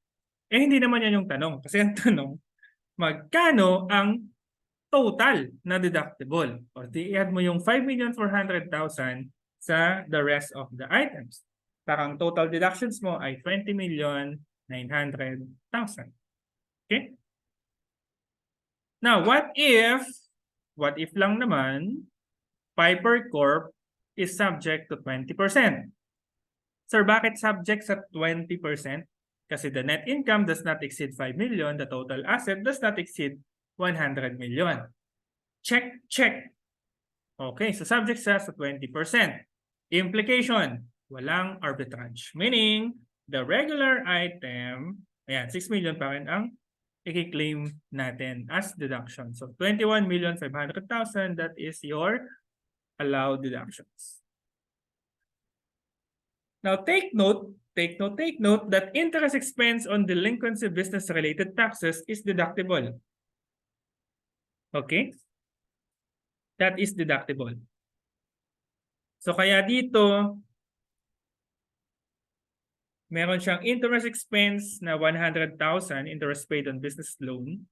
Eh, hindi naman yan yung tanong. Kasi ang tanong, magkano ang total na deductible? O, i-add mo yung 5,400,000 sa the rest of the items. Parang total deductions mo ay 20,900,000. Okay? Now, what if lang naman, Piper Corp is subject to 20%? Sir, bakit subject sa 20%? Kasi the net income does not exceed 5 million, the total asset does not exceed 100 million. Check, check. Okay, so subject siya sa 20%. Implication, walang arbitrage. Meaning, the regular item, ayan, 6 million pa rin ang i-claim natin as deduction. So, 21,500,000, that is your allowed deductions. Now, take note that interest expense on delinquency business-related taxes is deductible. Okay? That is deductible. So, kaya dito, meron siyang interest expense na 100,000 interest paid on business loan.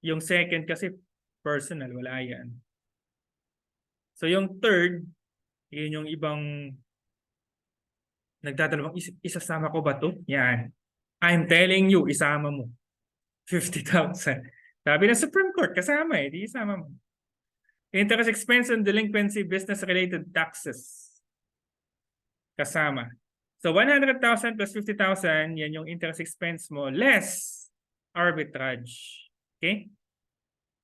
Yung second kasi personal, wala yan. So, yung third, yun yung ibang nagdadalawang isasama ko ba to? Yan. I'm telling you, isama mo. 50,000. Sabi ng Supreme Court, kasama eh. Di isama mo. Interest expense on delinquency business-related taxes. Kasama. So, 100,000 plus 50,000, yan yung interest expense mo, less arbitrage. Okay?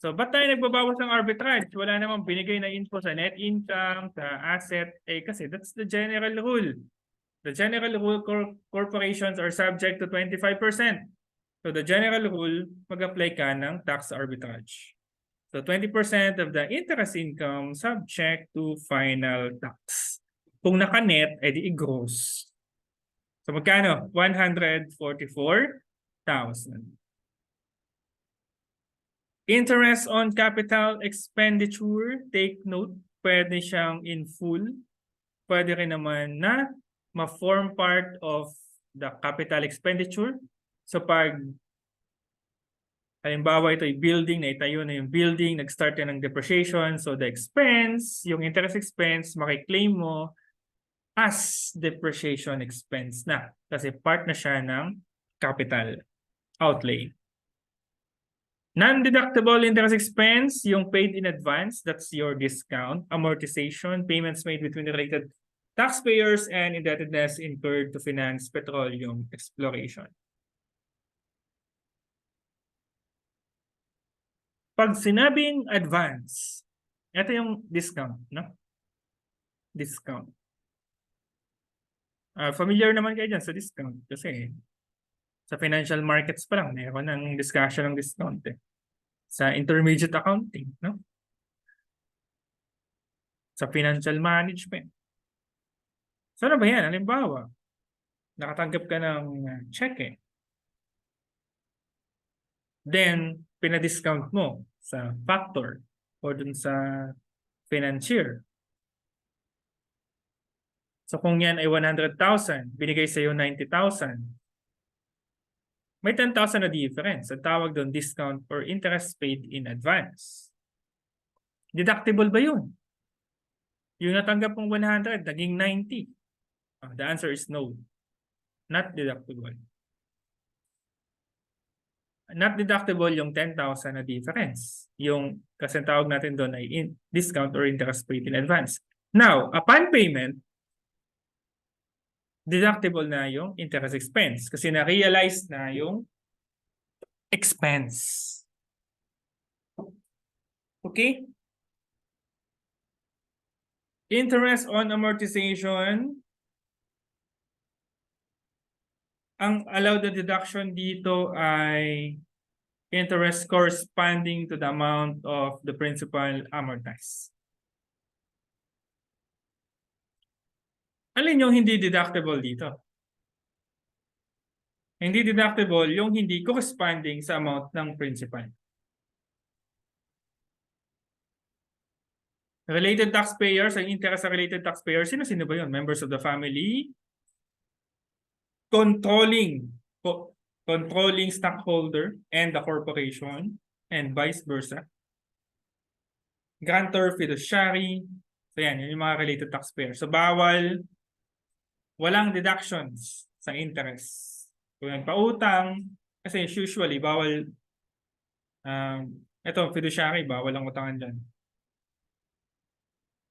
So, ba't tayo nagbabawas ng arbitrage? Wala namang binigay na info sa net income, sa asset. Eh, kasi that's the general rule. The general rule, corporations are subject to 25%. So, the general rule, mag-apply ka ng tax arbitrage. So, 20% of the interest income subject to final tax. Kung naka-net, edi i-gross. So, magkano? 144,000. Interest on capital expenditure, take note, pwede siyang in full. Pwede rin naman na ma-form part of the capital expenditure. So, pag halimbawa ito ay building, naitayo na yung building, nag-start na ng depreciation. So, the expense, yung interest expense, makiklaim mo as depreciation expense na. Kasi part na siya ng capital outlay. Non-deductible interest expense, yung paid in advance, that's your discount, amortization, payments made between related taxpayers, and indebtedness incurred to finance petroleum exploration. Pag sinabing advance, ito yung discount, no? Discount. Familiar naman kayo dyan sa discount kasi sa financial markets pa lang, mayroon ng discussion ng discount eh. Sa intermediate accounting, no? Sa financial management. So ano ba yan? Halimbawa, nakatanggap ka ng check eh. Then, pinadiscount mo sa factor o dun sa financier. So kung yan ay 100,000, binigay sa'yo 90,000. May 10,000 na difference. Ang tawag doon discount or interest paid in advance. Deductible ba yun? Yung natanggap mong 100, naging 90. The answer is no. Not deductible. Not deductible yung 10,000 na difference. Yung kasi tawag natin doon ay discount or interest paid in advance. Now, upon payment, deductible na yung interest expense kasi na-realize na yung expense. Okay? Interest on amortization. Ang allowed na deduction dito ay interest corresponding to the amount of the principal amortized. Alin yung hindi deductible dito? Hindi deductible yung hindi corresponding sa amount ng principal. Related taxpayers, ang interest sa related taxpayers, sino-sino ba yun? Members of the family, controlling stockholder and the corporation, and vice versa. Grantor, fiduciary. So yan, yun yung mga related taxpayers. So walang deductions sa interest. Kung nagpautang, kasi usually bawal, ito fiduciary, bawal ang utangan dyan.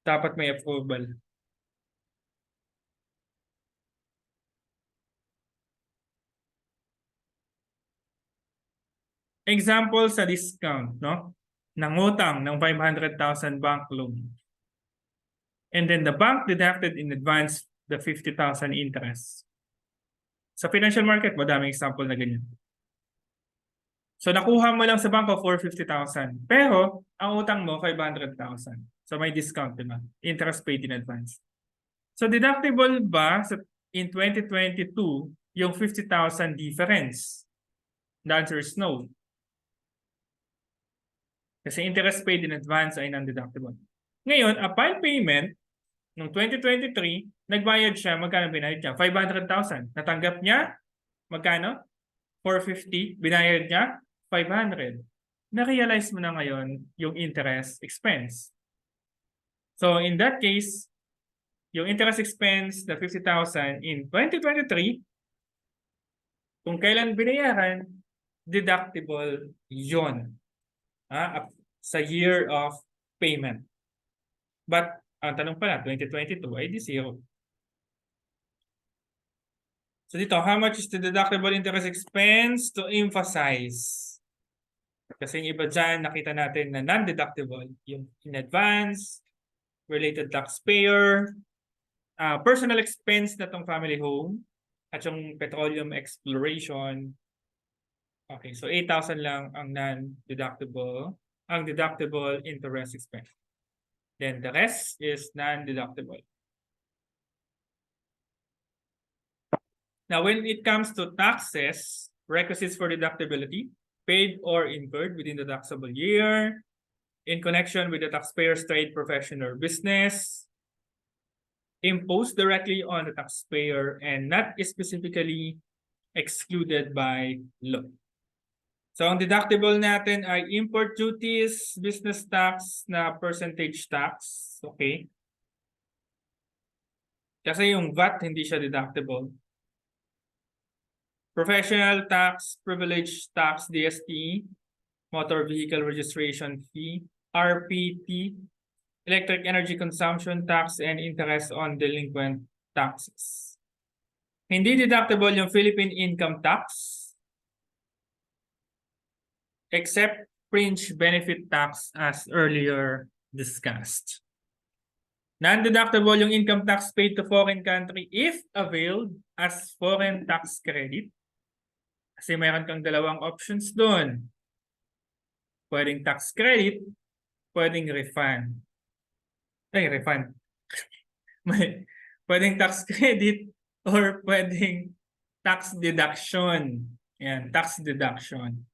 Dapat may approval. Example sa discount, no? Nangutang ng 500,000 bank loan. And then the bank deducted in advance the 50,000 interest. Sa financial market, madaming example na ganyan. So nakuha mo lang sa bangko for 50,000. Pero ang utang mo 500,000. So may discount, diba? Interest paid in advance. So deductible ba in 2022 yung 50,000 difference? The answer is no. Kasi interest paid in advance ay non-deductible. Ngayon, upon payment, noong 2023, nagbayad siya, magkano binayad niya? 500,000. Natanggap niya, magkano? 450. Binayad niya, 500. Na-realize mo na ngayon yung interest expense. So in that case, yung interest expense na 50,000 in 2023, kung kailan binayaran, deductible yon sa year of payment. But ang tanong pala, 2022 ay di zero. So dito, how much is the deductible interest expense? To emphasize. Kasi yung iba dyan, nakita natin na non-deductible. Yung in advance, related taxpayer, personal expense na tong family home, at yung petroleum exploration. Okay, so 8,000 lang ang non-deductible, ang deductible interest expense. Then the rest is non-deductible. Now, when it comes to taxes, requisites for deductibility, paid or incurred within the taxable year, in connection with the taxpayer's trade, profession, or business, imposed directly on the taxpayer and not specifically excluded by law. So, ang deductible natin ay import duties, business tax na percentage tax. Okay? Kasi yung VAT, hindi siya deductible. Professional tax, privilege tax, DST, motor vehicle registration fee, RPT, electric energy consumption tax, and interest on delinquent taxes. Hindi deductible yung Philippine income tax, except fringe benefit tax as earlier discussed. Non-deductible yung income tax paid to foreign country if availed as foreign tax credit. Kasi mayroon kang dalawang options doon. Pwedeng tax credit, pwedeng refund. Refund. Pwedeng tax credit or pwedeng tax deduction. Yan, tax deduction.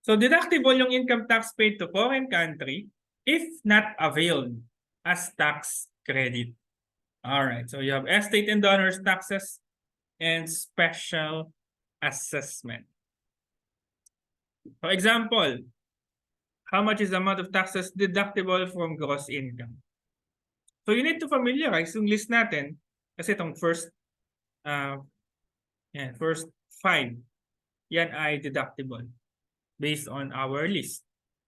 So deductible yung income tax paid to foreign country if not availed as tax credit. Alright, so you have estate and donors taxes and special assessment. For example, how much is the amount of taxes deductible from gross income? So you need to familiarize yung list natin kasi itong first 5, yan ay deductible based on our list.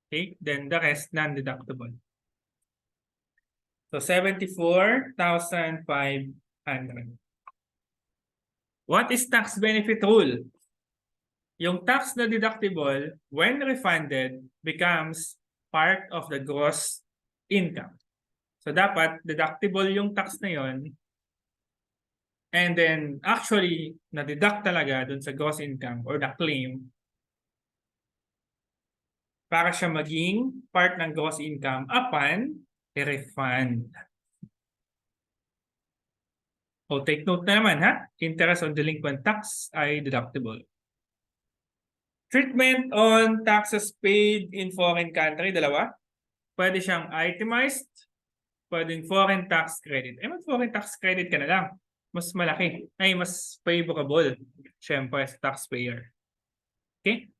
Okay, then the rest non-deductible. So 74,500. What is tax benefit rule? Yung tax na deductible, when refunded, becomes part of the gross income. So dapat deductible yung tax na yon, and then actually na-deduct talaga dun sa gross income or the claim para siya maging part ng gross income upon refund. O take note naman ha, interest on delinquent tax ay deductible. Treatment on taxes paid in foreign country, dalawa. Pwede siyang itemized, pwedeng foreign tax credit. Mag-foreign tax credit ka na lang. Mas malaki, ay mas favorable, syempre, sa taxpayer. Okay?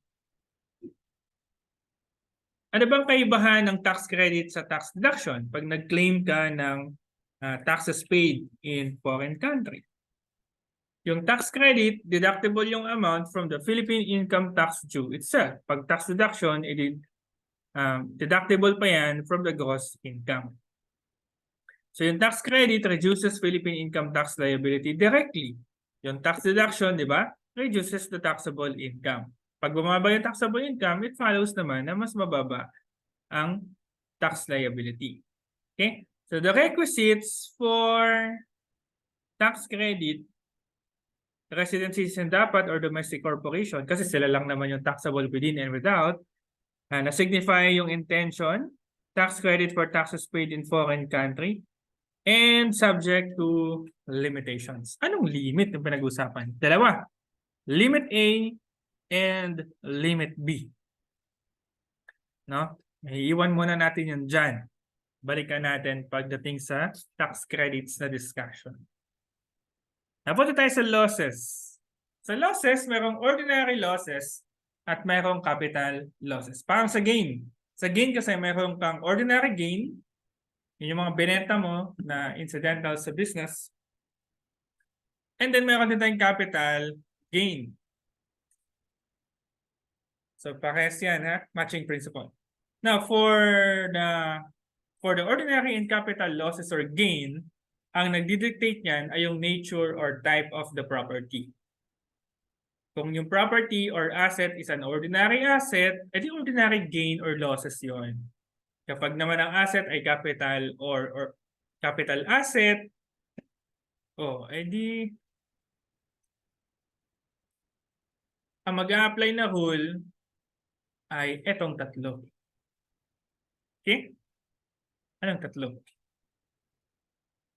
Ano bang kaibahan ng tax credit sa tax deduction pag nag-claim ka ng taxes paid in foreign country? Yung tax credit, deductible yung amount from the Philippine income tax due itself. Pag tax deduction, deductible pa yan from the gross income. So yung tax credit reduces Philippine income tax liability directly. Yung tax deduction, di ba, reduces the taxable income. Pag bumaba yung taxable income, it follows naman na mas mababa ang tax liability. Okay? So the requisites for tax credit, resident citizen dapat or domestic corporation, kasi sila lang naman yung taxable within and without, na-signify yung intention, tax credit for taxes paid in foreign country, and subject to limitations. Anong limit yung pinag-usapan? Dalawa. Limit A and Limit B. No? Iiwan muna natin yun dyan. Balikan natin pagdating sa tax credits na discussion. Napunta tayo sa losses. Sa losses, mayroong ordinary losses at mayroong capital losses. Parang sa gain. Sa gain kasi mayroong kang ordinary gain, yun yung mga binenta mo na incidental sa business. And then mayroon din tayong capital gain. So parehas yan ha, matching principle. Now for the ordinary and capital losses or gain, ang nagdidictate niyan ay yung nature or type of the property. Kung yung property or asset is an ordinary asset, edi ordinary gain or losses yon. Kapag naman ang asset ay capital or capital asset, edi ang mag-a-apply na rule ay etong tatlo. Okay? Anong tatlo?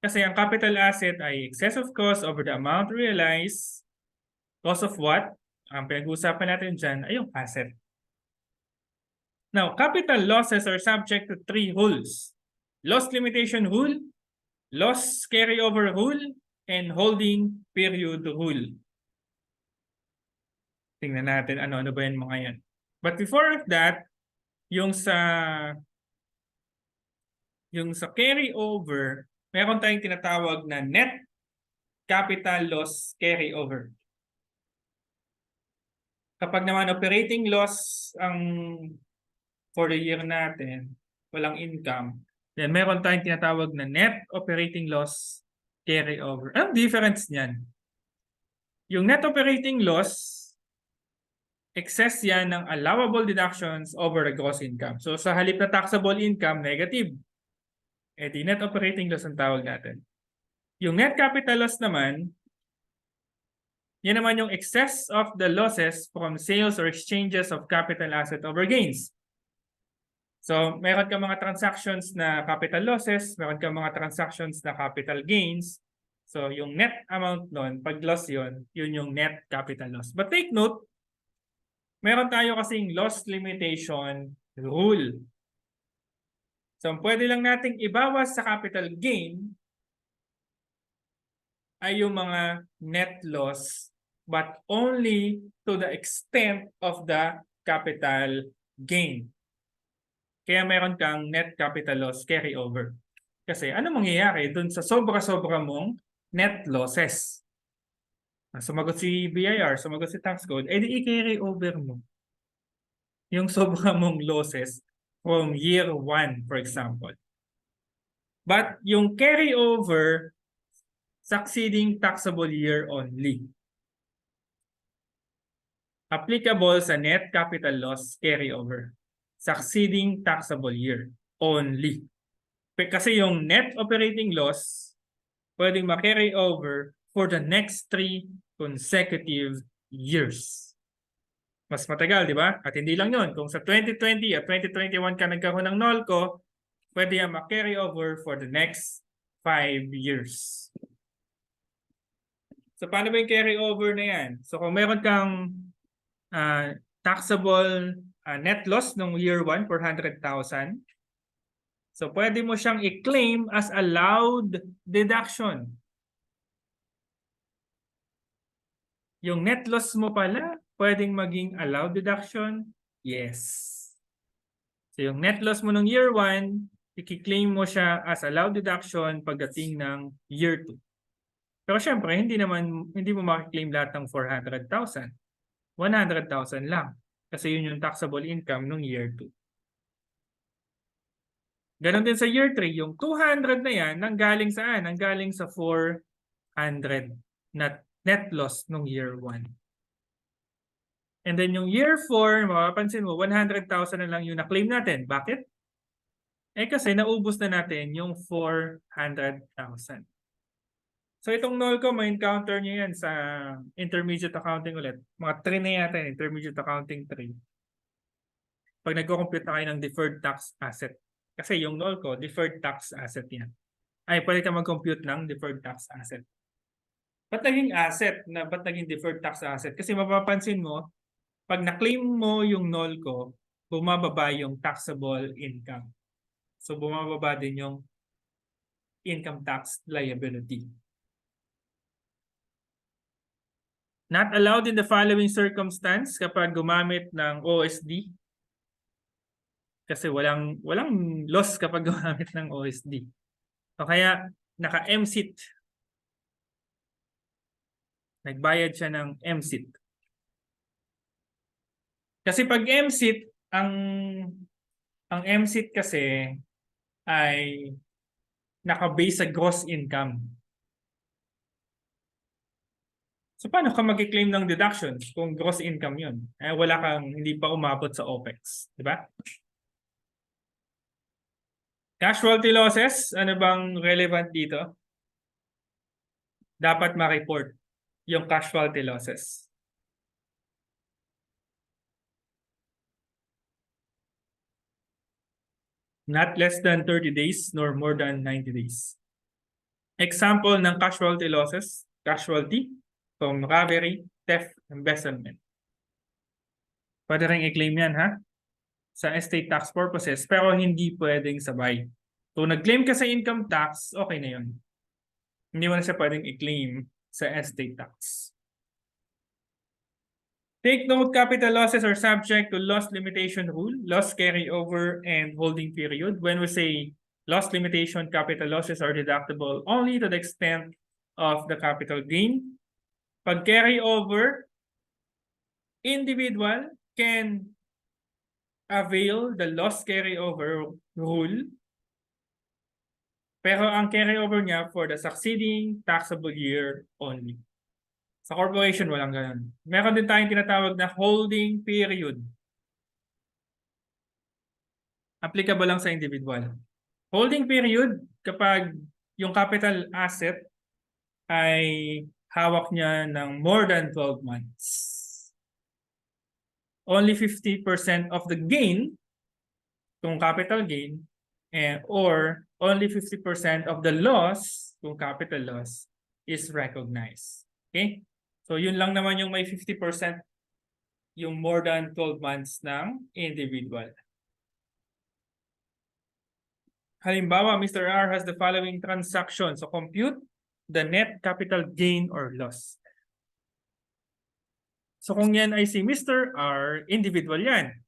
Kasi ang capital asset ay excess of cost over the amount realized. Cost of what? Ang pinag-uusapan natin dyan ay yung asset. Now, capital losses are subject to three rules. Loss limitation rule, loss carryover rule, and holding period rule. Tingnan natin ano-ano ba yan mga yan. But before that, yung sa carryover, meron tayong tinatawag na net capital loss carryover. Kapag naman operating loss ang for the year natin, walang income, then meron tayong tinatawag na net operating loss carryover. Anong difference niyan? Yung net operating loss, excess yan ng allowable deductions over the gross income. So sa halip na taxable income, negative. Di net operating loss ang tawag natin. Yung net capital loss naman, yan naman yung excess of the losses from sales or exchanges of capital asset over gains. So meron ka mga transactions na capital losses, meron ka mga transactions na capital gains. So yung net amount nun, pag loss yun yung net capital loss. But take note, meron tayo kasing loss limitation rule. So, pwede lang nating ibawas sa capital gain ay yung mga net loss but only to the extent of the capital gain. Kaya meron kang net capital loss carryover. Kasi ano mangyayari dun sa sobra-sobra mong net losses? Sumagot si BIR, sumagot si tax code, di i-carry over mo yung sobra mong losses from year 1, for example. But yung carryover, succeeding taxable year only. Applicable sa net capital loss carryover. Succeeding taxable year only. Kasi yung net operating loss, pwedeng ma-carry over for the next 3 consecutive years. Mas matagal, di ba? At hindi lang yun. Kung sa 2020 at 2021 ka nagkaroon ng NOLCO, pwede yan ma-carry over for the next 5 years. So, paano ba yung carry over na yan? So, kung meron kang taxable net loss nung year 1, 400,000, so pwede mo siyang i-claim as allowed deduction. Yung net loss mo pala, pwedeng maging allowed deduction? Yes. So yung net loss mo ng year 1, i-claim mo siya as allowed deduction pagdating ng year 2. Pero syempre, hindi mo maki-claim lahat ng 400,000. 100,000 lang. Kasi yun yung taxable income ng year 2. Ganon din sa year 3, yung 200 na yan, nanggaling saan? Nanggaling sa 400 net loss nung year 1. And then yung year 4, mapapansin mo, 100,000 na lang yung na-claim natin. Bakit? Kasi naubos na natin yung 400,000. So itong NOLCO, ma-encounter nyo yan sa intermediate accounting ulit. Mga 3 na yata, intermediate accounting 3. Pag nagko-compute na kayo ng deferred tax asset. Kasi yung NOLCO, deferred tax asset yan. Ay, pwede ka mag-compute ng deferred tax asset. Ba't naging asset? Ba't naging deferred tax asset? Kasi mapapansin mo, pag na-claim mo yung NOLCO, bumababa yung taxable income. So bumababa din yung income tax liability. Not allowed in the following circumstance kapag gumamit ng OSD. Kasi walang loss kapag gumamit ng OSD. O kaya naka-MSIT. Nagbayad siya ng MSIT. Kasi pag MSIT, ang MSIT kasi ay naka-base sa gross income. So paano ka mag-claim ng deductions kung gross income yun? Hindi pa umabot sa OPEX. Di ba? Casualty losses, ano bang relevant dito? Dapat ma-report yung casualty losses. Not less than 30 days nor more than 90 days. Example ng casualty losses, casualty from robbery, theft, embezzlement. Pwede rin i-claim yan ha? Sa estate tax purposes, pero hindi pwedeng sabay. Kung nag-claim ka sa income tax, okay na yun. Hindi mo na siya pwedeng i-claim sa estate tax. Take note, capital losses are subject to loss limitation rule, loss carryover, and holding period. When we say loss limitation, capital losses are deductible only to the extent of the capital gain. Pag carryover, individual can avail the loss carryover rule, pero ang carryover niya for the succeeding taxable year only. Sa corporation, walang ganun. Meron din tayong tinatawag na holding period. Applicable lang sa individual. Holding period, kapag yung capital asset ay hawak niya ng more than 12 months. Only 50% of the gain, kung capital gain, or only 50% of the loss, kung capital loss, is recognized. Okay? So yun lang naman yung may 50% yung more than 12 months ng individual. Halimbawa, Mr. R has the following transaction. So compute the net capital gain or loss. So kung yan ay si Mr. R, individual yan.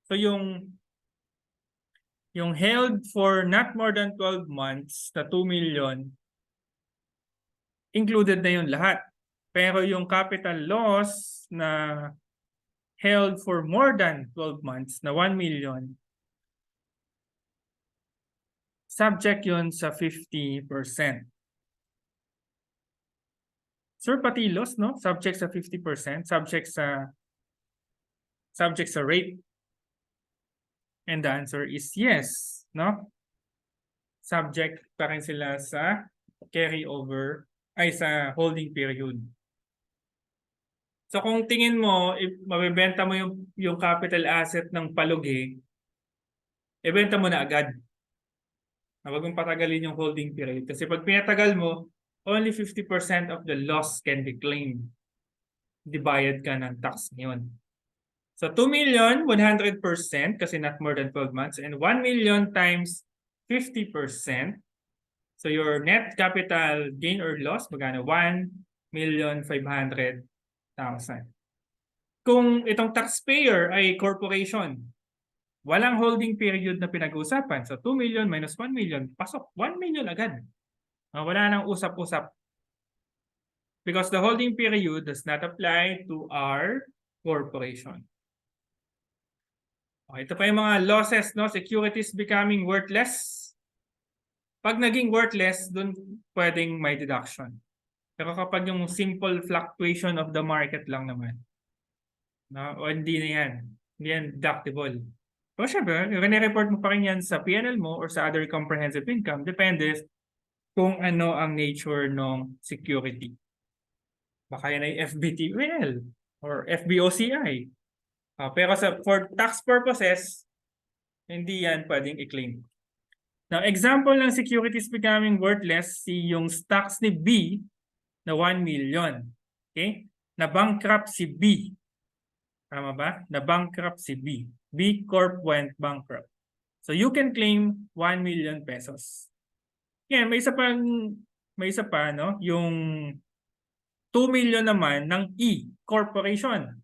So yung held for not more than 12 months na 2 million, included na yun lahat. Pero yung capital loss na held for more than 12 months na 1 million, subject yun sa 50%. Sir, pati loss, no? Subject sa 50%, subject sa rate. And the answer is yes, no? Subject pa rin sila sa carryover, ay sa holding period. So kung tingin mo, if mabebenta mo yung capital asset ng palugi, ibenta mo na agad. Huwag mong patagalin yung holding period. Kasi pag pinatagal mo, only 50% of the loss can be claimed. Di bayad ka ng tax ngayon. So 2 million, 100% kasi not more than 12 months. And 1 million times 50%. So your net capital gain or loss, magkano? 1,500,000. Kung itong taxpayer ay corporation, walang holding period na pinag-uusapan. So 2 million minus 1 million, pasok. 1 million agad. Wala nang usap-usap. Because the holding period does not apply to our corporation. Okay, ito pa yung mga losses, no? Securities becoming worthless. Pag naging worthless, dun pwedeng may deduction. Pero kapag yung simple fluctuation of the market lang naman, no? O hindi na yan. Hindi yan deductible. O syempre, report mo pa rin yan sa PNL mo or sa other comprehensive income. Depende kung ano ang nature ng security. Baka yan ay FBTL or FBOCI. Pero for tax purposes, hindi yan pwedeng i-claim. Now, example ng securities becoming worthless, yung stocks ni B na 1 million. Okay? Na-bankrupt si B. Tama ba? Na-bankrupt si B. B Corp went bankrupt. So you can claim 1 million pesos. Yan, may isa pa, no? Yung 2 million naman ng E Corporation.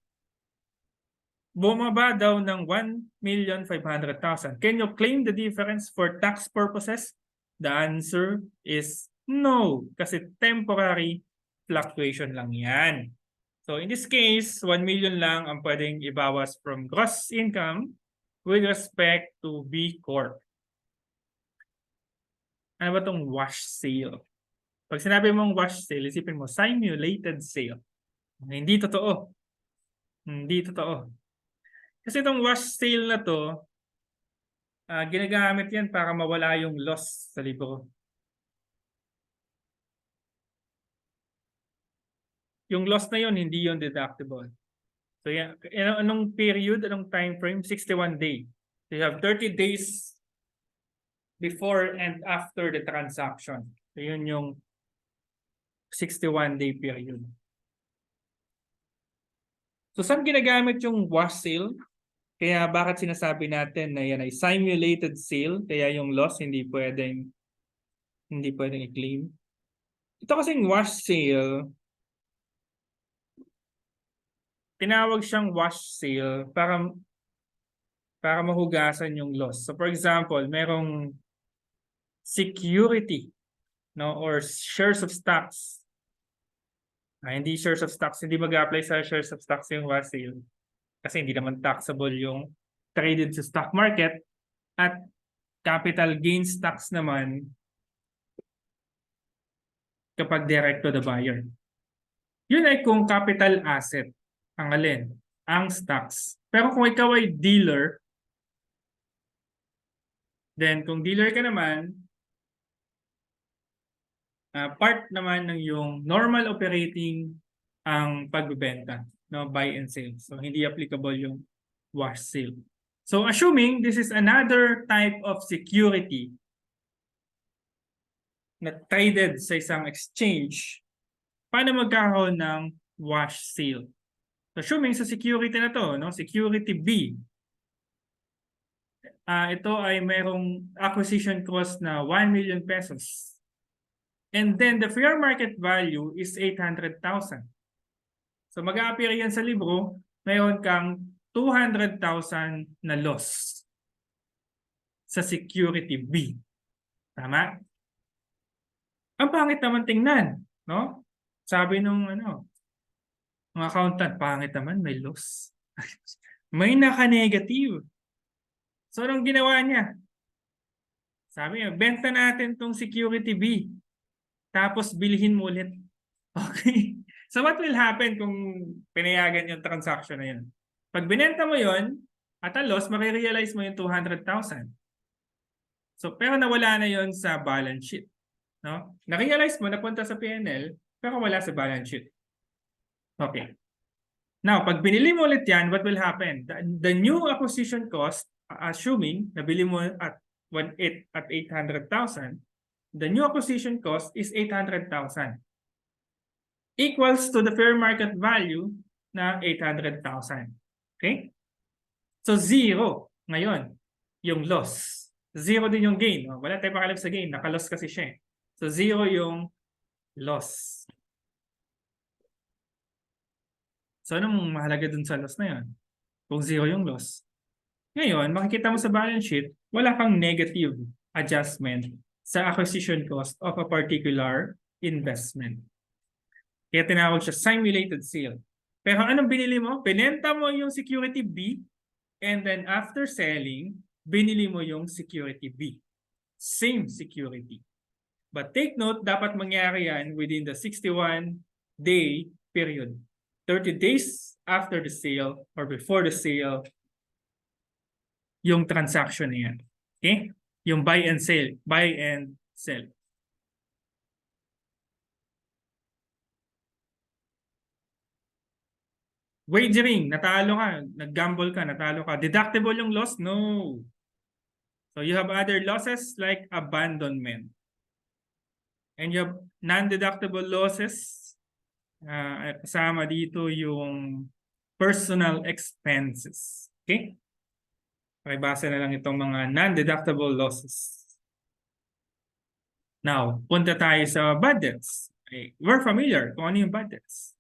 Bumaba daw ng 1,500,000. Can you claim the difference for tax purposes? The answer is no. Kasi temporary fluctuation lang yan. So in this case, 1 million lang ang pwedeng ibawas from gross income with respect to B Corp. Ano ba itong wash sale? Pag sinabi mong wash sale, isipin mo, simulated sale. Hindi totoo. Hindi totoo. Kasi itong wash sale na to, ginagamit yan para mawala yung loss sa libro. Yung loss na yun, hindi yun deductible. So yan, anong period, anong time frame? 61 days. So you have 30 days before and after the transaction. So yun yung 61-day period. So saan ginagamit yung wash sale? Kaya bakit sinasabi natin na yan ay simulated sale, kaya yung loss hindi pwedeng i-claim. Ito kasing wash sale, tinawag siyang wash sale para mahugasan yung loss. So for example, merong security, no, or shares of stocks. Hindi shares of stocks, hindi mag-apply sa shares of stocks yung wash sale. Kasi hindi naman taxable yung traded sa stock market, at capital gains tax naman kapag direct to the buyer. Yun ay kung capital asset ang alin, ang stocks. Pero kung ikaw ay dealer, then kung dealer ka naman, part naman ng yung normal operating ang pagbebenta, no, buy and sell. So hindi applicable yung wash sale. So assuming this is another type of security na traded sa isang exchange, paano magkakaroon ng wash sale? So assuming sa security na to, no, security B, ito ay mayroong acquisition cost na 1 million pesos. And then the fair market value is 800,000. So mag-a-appear yan sa libro, mayroon kang 200,000 na loss sa security B. Tama? Ang pangit naman tingnan, no? Sabi nung mga accountant, pangit naman, may loss. May naka-negative. So anong ginawa niya? Sabi niya, benta natin tong security B. Tapos bilhin mo ulit. Okay? So what will happen kung pinayagan yung transaction na yun? Pag binenta mo yun, at a loss, marirealize mo yung 200,000. So pero nawala na yun sa balance sheet. No? Na-realize mo, napunta sa PNL, pero wala sa balance sheet. Okay. Now, pag binili mo ulit yan, what will happen? The new acquisition cost, assuming nabili mo at 800,000, the new acquisition cost is 800,000 equals to the fair market value na 800,000. Okay? So, zero ngayon yung loss. Zero din yung gain. Wala tayong pakialam sa gain. Naka-loss kasi siya. So, zero yung loss. So, anong mahalaga dun sa loss na yun? Kung zero yung loss. Ngayon, makikita mo sa balance sheet, wala kang negative adjustment sa acquisition cost of a particular investment. Kaya tinawag siya simulated sale. Pero anong binili mo? Binenta mo yung security B and then after selling, binili mo yung security B. Same security. But take note, dapat mangyari yan within the 61-day period. 30 days after the sale or before the sale, yung transaction na yan. Okay? Yung buy and sell. Buy and sell. Wagering, natalo ka, nag-gamble ka, natalo ka. Deductible yung loss? No. So you have other losses like abandonment. And you have non-deductible losses. Kasama dito yung personal expenses. Okay? Pakibasa na lang itong mga non-deductible losses. Now, punta tayo sa bad debts. Okay. We're familiar kung ano yung bad debts.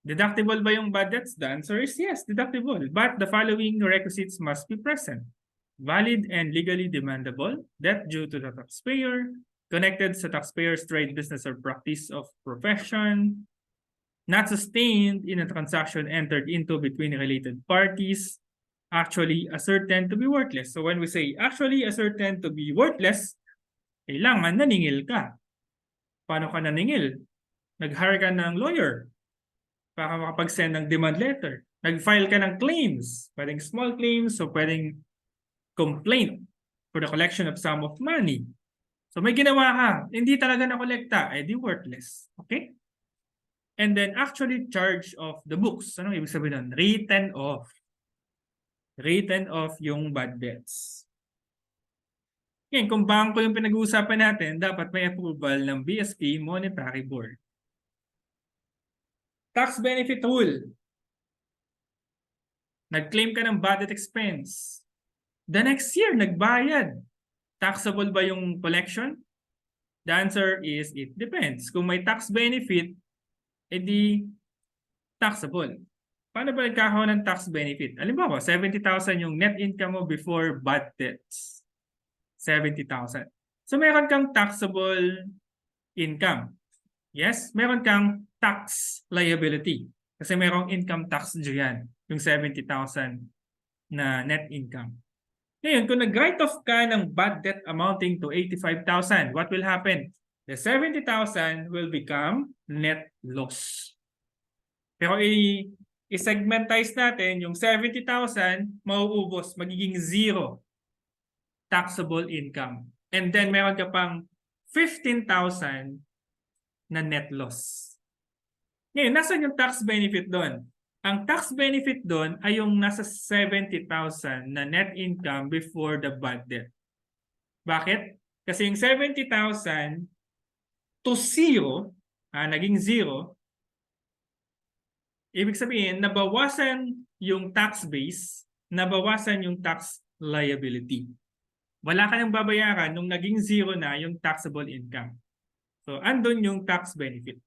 Deductible ba yung bad debts? The answer is yes, deductible. But the following requisites must be present. Valid and legally demandable, debt due to the taxpayer, connected sa taxpayer's trade, business, or practice of profession, not sustained in a transaction entered into between related parties, actually ascertained to be worthless. So when we say actually ascertained to be worthless, kailangan naningil ka. Paano ka naningil? Nag-hire ka ng lawyer para makapag-send ng demand letter. Nag-file ka ng claims. Pwedeng small claims o pwedeng complaint for the collection of sum of money. So may ginawa ka, hindi talaga na-kolekta, di worthless. Okay? And then actually charge off the books. Anong ibig sabihin nun? Written off. Written off yung bad debts. Ngayon, kung bangko yung pinag-uusapan natin, dapat may approval ng BSP Monetary Board. Tax benefit rule. Nag-claim ka ng bad debt expense. The next year, nagbayad. Taxable ba yung collection? The answer is it depends. Kung may tax benefit, edi taxable. Paano ba nagkakaroon ng tax benefit? Halimbawa, 70,000 yung net income mo before bad debts. 70,000. So meron kang taxable income. Yes, meron kang tax liability. Kasi merong income tax dyan, yung 70,000 na net income. Ngayon, kung nag-write off ka ng bad debt amounting to 85,000, what will happen? The 70,000 will become net loss. Pero i-segmentize natin, yung 70,000 mauubos, magiging zero taxable income. And then meron ka pang 15,000 na net loss. Ngayon, nasan yung tax benefit doon? Ang tax benefit doon ay yung nasa 70,000 na net income before the bad debt. Bakit? Kasi yung 70,000 to zero, naging zero, ibig sabihin, nabawasan yung tax base, nabawasan yung tax liability. Wala ka nang babayaran nung naging zero na yung taxable income. So, andun yung tax benefit.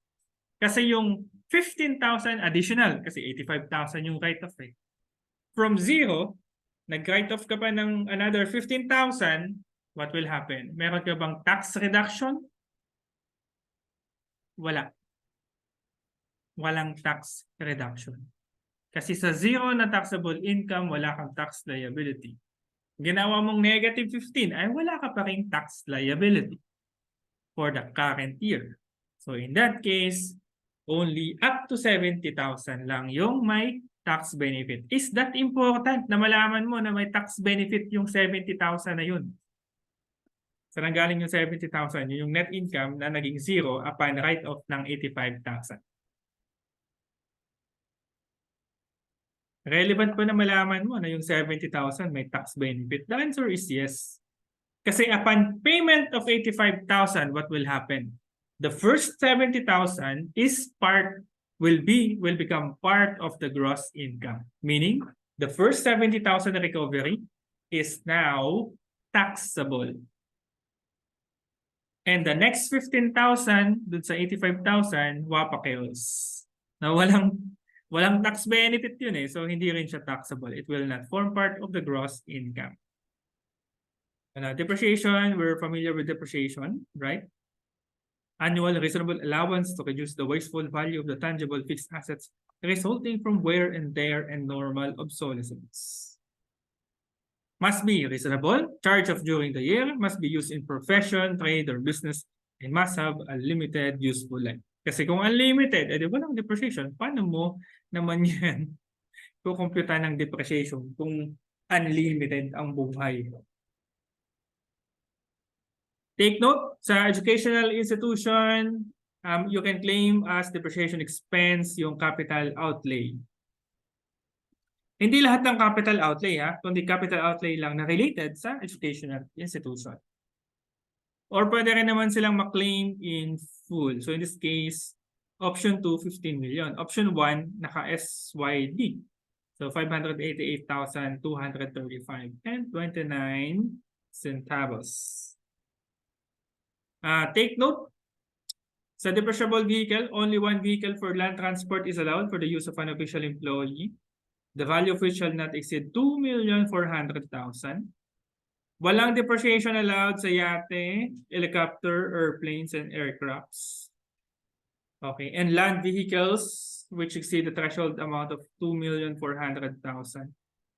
Kasi yung 15,000 additional, kasi 85,000 yung write-off eh. From zero, nag-write-off ka pa ng another 15,000, what will happen? Meron ka bang tax reduction? Wala. Walang tax reduction. Kasi sa zero na taxable income, wala kang tax liability. Ginawa mong negative 15, ay wala ka pa ring tax liability for the current year. So in that case, only up to 70,000 lang yung may tax benefit. Is that important na malaman mo na may tax benefit yung 70,000 na yun? So nanggaling yung 70,000, yung net income na naging zero upon write-off ng 85,000. Relevant pa na malaman mo na yung 70,000 may tax benefit? The answer is yes. Kasi upon payment of 85,000, what will happen? The first 70,000 will become part of the gross income. Meaning, the first 70,000 recovery is now taxable. And the next 15,000 dun sa 85,000, wapakils. Na walang tax benefit yun eh. So hindi rin siya taxable. It will not form part of the gross income. Depreciation, we're familiar with depreciation, right? Annual reasonable allowance to reduce the wasteful value of the tangible fixed assets resulting from wear and tear and normal obsolescence. Must be reasonable, charge of during the year, must be used in profession, trade, or business, and must have a limited useful life. Kasi kung unlimited, edi walang depreciation, paano mo naman yan kukumpyutan ng depreciation kung unlimited ang buhay? Take note, sa educational institution, you can claim as depreciation expense yung capital outlay. Hindi lahat ng capital outlay, kundi capital outlay lang na related sa educational institution. Or pwede rin naman silang ma-claim in full. So in this case, option 2, 15 million. Option 1, naka-SYD. So 588,235 and 29 centavos. Take note, sa depreciable vehicle, only one vehicle for land transport is allowed for the use of an official employee, the value of which shall not exceed 2,400,000. Walang depreciation allowed sa yate, helicopter, airplanes, and aircrafts. Okay, and land vehicles which exceed the threshold amount of 2,400,000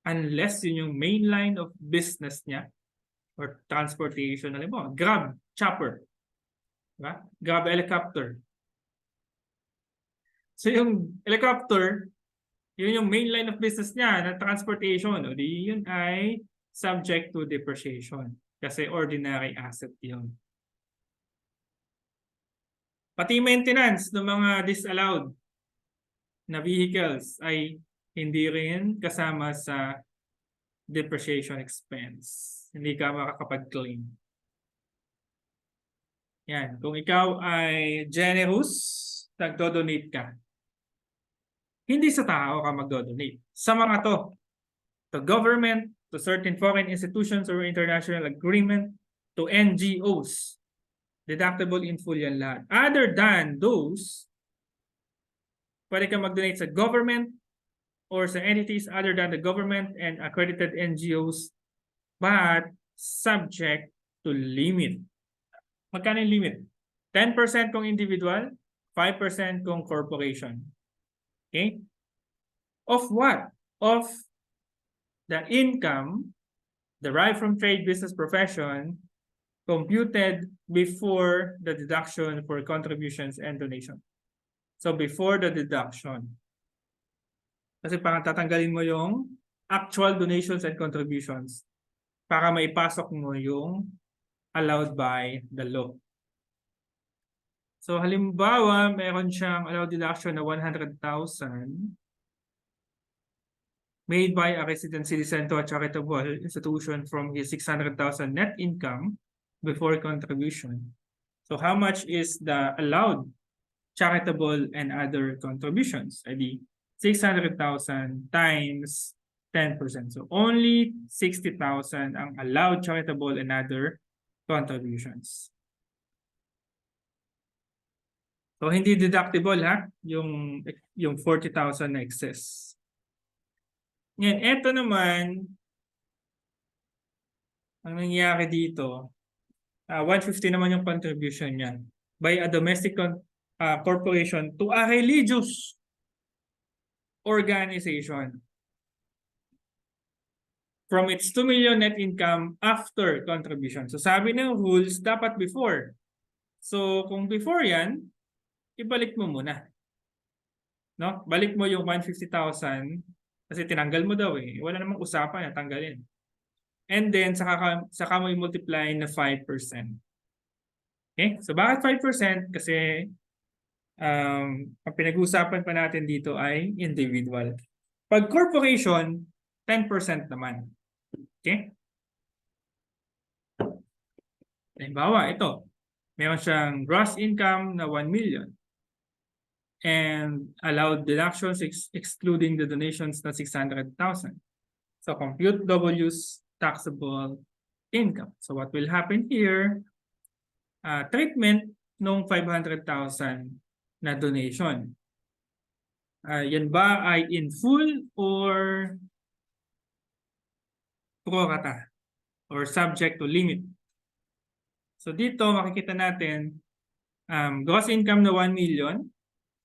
unless yun yung main line of business niya or transportation, alam mo, Grab, chopper. Diba? Grab helicopter. So yung helicopter, yun yung main line of business niya na transportation. O di yun ay subject to depreciation kasi ordinary asset yun. Pati maintenance ng mga disallowed na vehicles ay hindi rin kasama sa depreciation expense. Hindi ka makakapag-claim. Yan. Kung ikaw ay generous, nagdo-donate ka. Hindi sa tao ka magdo-donate. Sa mga to government, to certain foreign institutions or international agreement, to NGOs. Deductible in full yan lahat. Other than those, pwede ka mag-donate sa government or sa entities other than the government and accredited NGOs, but subject to limit. Magkano yung limit? 10% kung individual, 5% kung corporation. Okay? Of what? Of the income derived from trade, business, profession computed before the deduction for contributions and donation. So before the deduction. Kasi parang tatanggalin mo yung actual donations and contributions para maipasok mo yung allowed by the law. So halimbawa, meron siyang allowed deduction na 100,000 made by a resident citizen to a charitable institution from his 600,000 net income before contribution. So how much is the allowed charitable and other contributions? ID 600,000 times 10%. So only 60,000 ang allowed charitable and other contributions. So hindi deductible yung 40,000 na excess. Ngayon, eto naman ang nangyayari dito, 150 naman yung contribution niya by a domestic corporation to a religious organization from its 2 million net income after contribution. So sabi ng rules, dapat before. So kung before yan, ibalik mo muna. No? Balik mo yung 150,000 kasi tinanggal mo daw eh. Wala namang usapan na tanggalin. And then saka mo i-multiply na 5%. Okay? So bakit 5%? Kasi ang pinag-uusapan pa natin dito ay individual. Pag corporation, 10% naman. Okay? Halimbawa, ito. Meron siyang gross income na 1 million and allowed deductions excluding the donations na 600,000. So compute W's taxable income. So what will happen here? Treatment nung 500,000 na donation. Yan ba ay in full or pro rata or subject to limit? So dito makikita natin gross income na 1 million.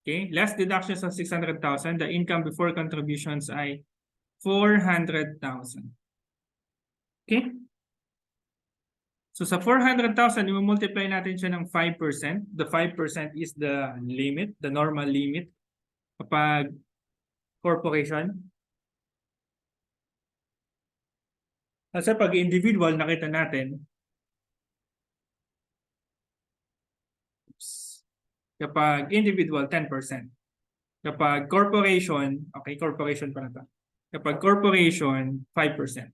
Okay, less deductions of 600,000. The income before contributions ay 400,000. Okay? So sa 400,000, i-multiply natin siya ng 5%. The 5% is the limit, the normal limit kapag corporation. Kasi pag individual, nakita natin, kapag individual, 10%. Kapag corporation, okay, corporation pa na ito. Kapag corporation, 5%.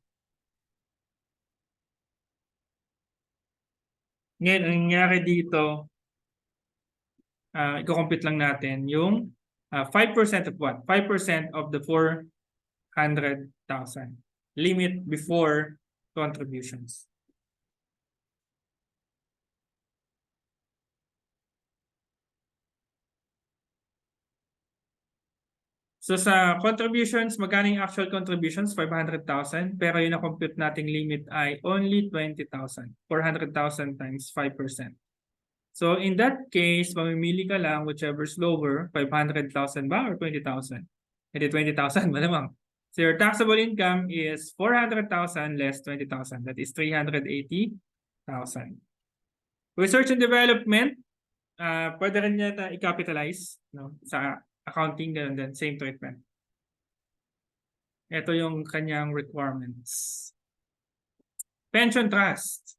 Ngayon, ang nangyari dito, i-compute lang natin yung 5% of what? 5% of the 400,000. Limit before contributions. So sa contributions, magkano yung actual contributions? 500,000. Pero yung na-compute nating limit ay only 20,000. 400,000 times 5%. So in that case, mamimili ka lang whichever's lower, 500,000 ba or 20,000? Hindi 20,000 malamang. So your taxable income is 400,000 less 20,000. That is 380,000. Research and development, pwede rin niya i-capitalize, no? Sa accounting, ganun din, same treatment. Ito yung kanyang requirements. Pension trust.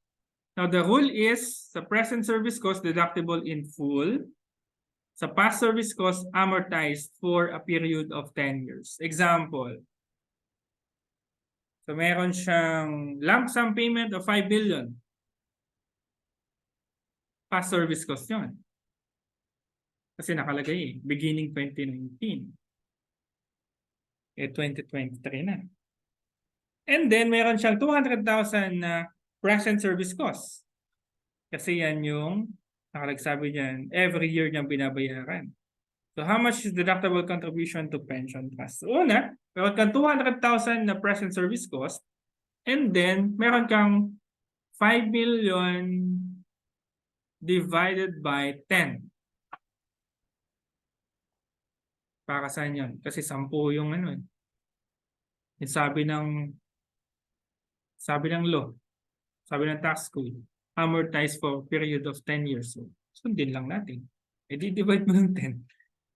Now the rule is sa present service cost deductible in full, sa past service cost amortized for a period of 10 years. Example. So meron siyang lump sum payment of 5 billion. Past service cost yun. Kasi nakalagay beginning 2019. 2023 na. And then meron siyang 200,000 na present service cost. Kasi yan yung nakalagsabi niyan, every year niyang binabayaran. So how much is deductible contribution to pension trust? So, una, meron kang 200,000 na present service cost and then meron kang 5 million divided by 10. Para saan yun? Kasi 10 yung ano eh. Yung sabi ng law, sabi ng tax code, amortized for period of 10 years. So, sundin lang natin. Divide mo ng 10.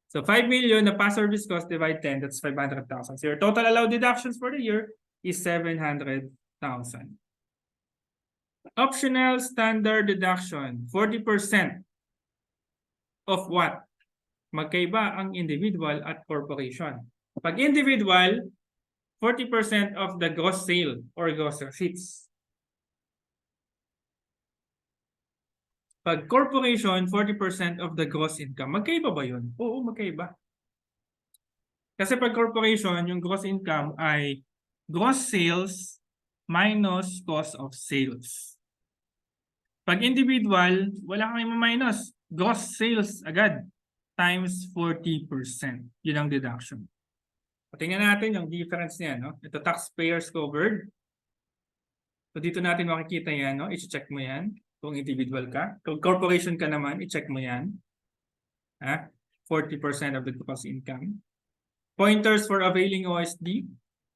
So 5 million na past service cost divide 10, that's 500,000. So your total allowed deductions for the year is 700,000. Optional standard deduction, 40% of what? Magkaiba ang individual at corporation. Pag individual, 40% of the gross sale or gross receipts. Pag corporation, 40% of the gross income. Magkaiba ba yun? Oo, magkaiba. Kasi pag corporation, yung gross income ay gross sales minus cost of sales. Pag individual, wala kang minus. Gross sales agad times 40%. Yun ang deduction. Tingnan natin yung difference niya. No? Ito taxpayers covered. So dito natin makikita yan. No? I-check mo yan. Kung individual ka. Kung corporation ka naman, i-check mo yan. 40% of the gross income. Pointers for availing OSD.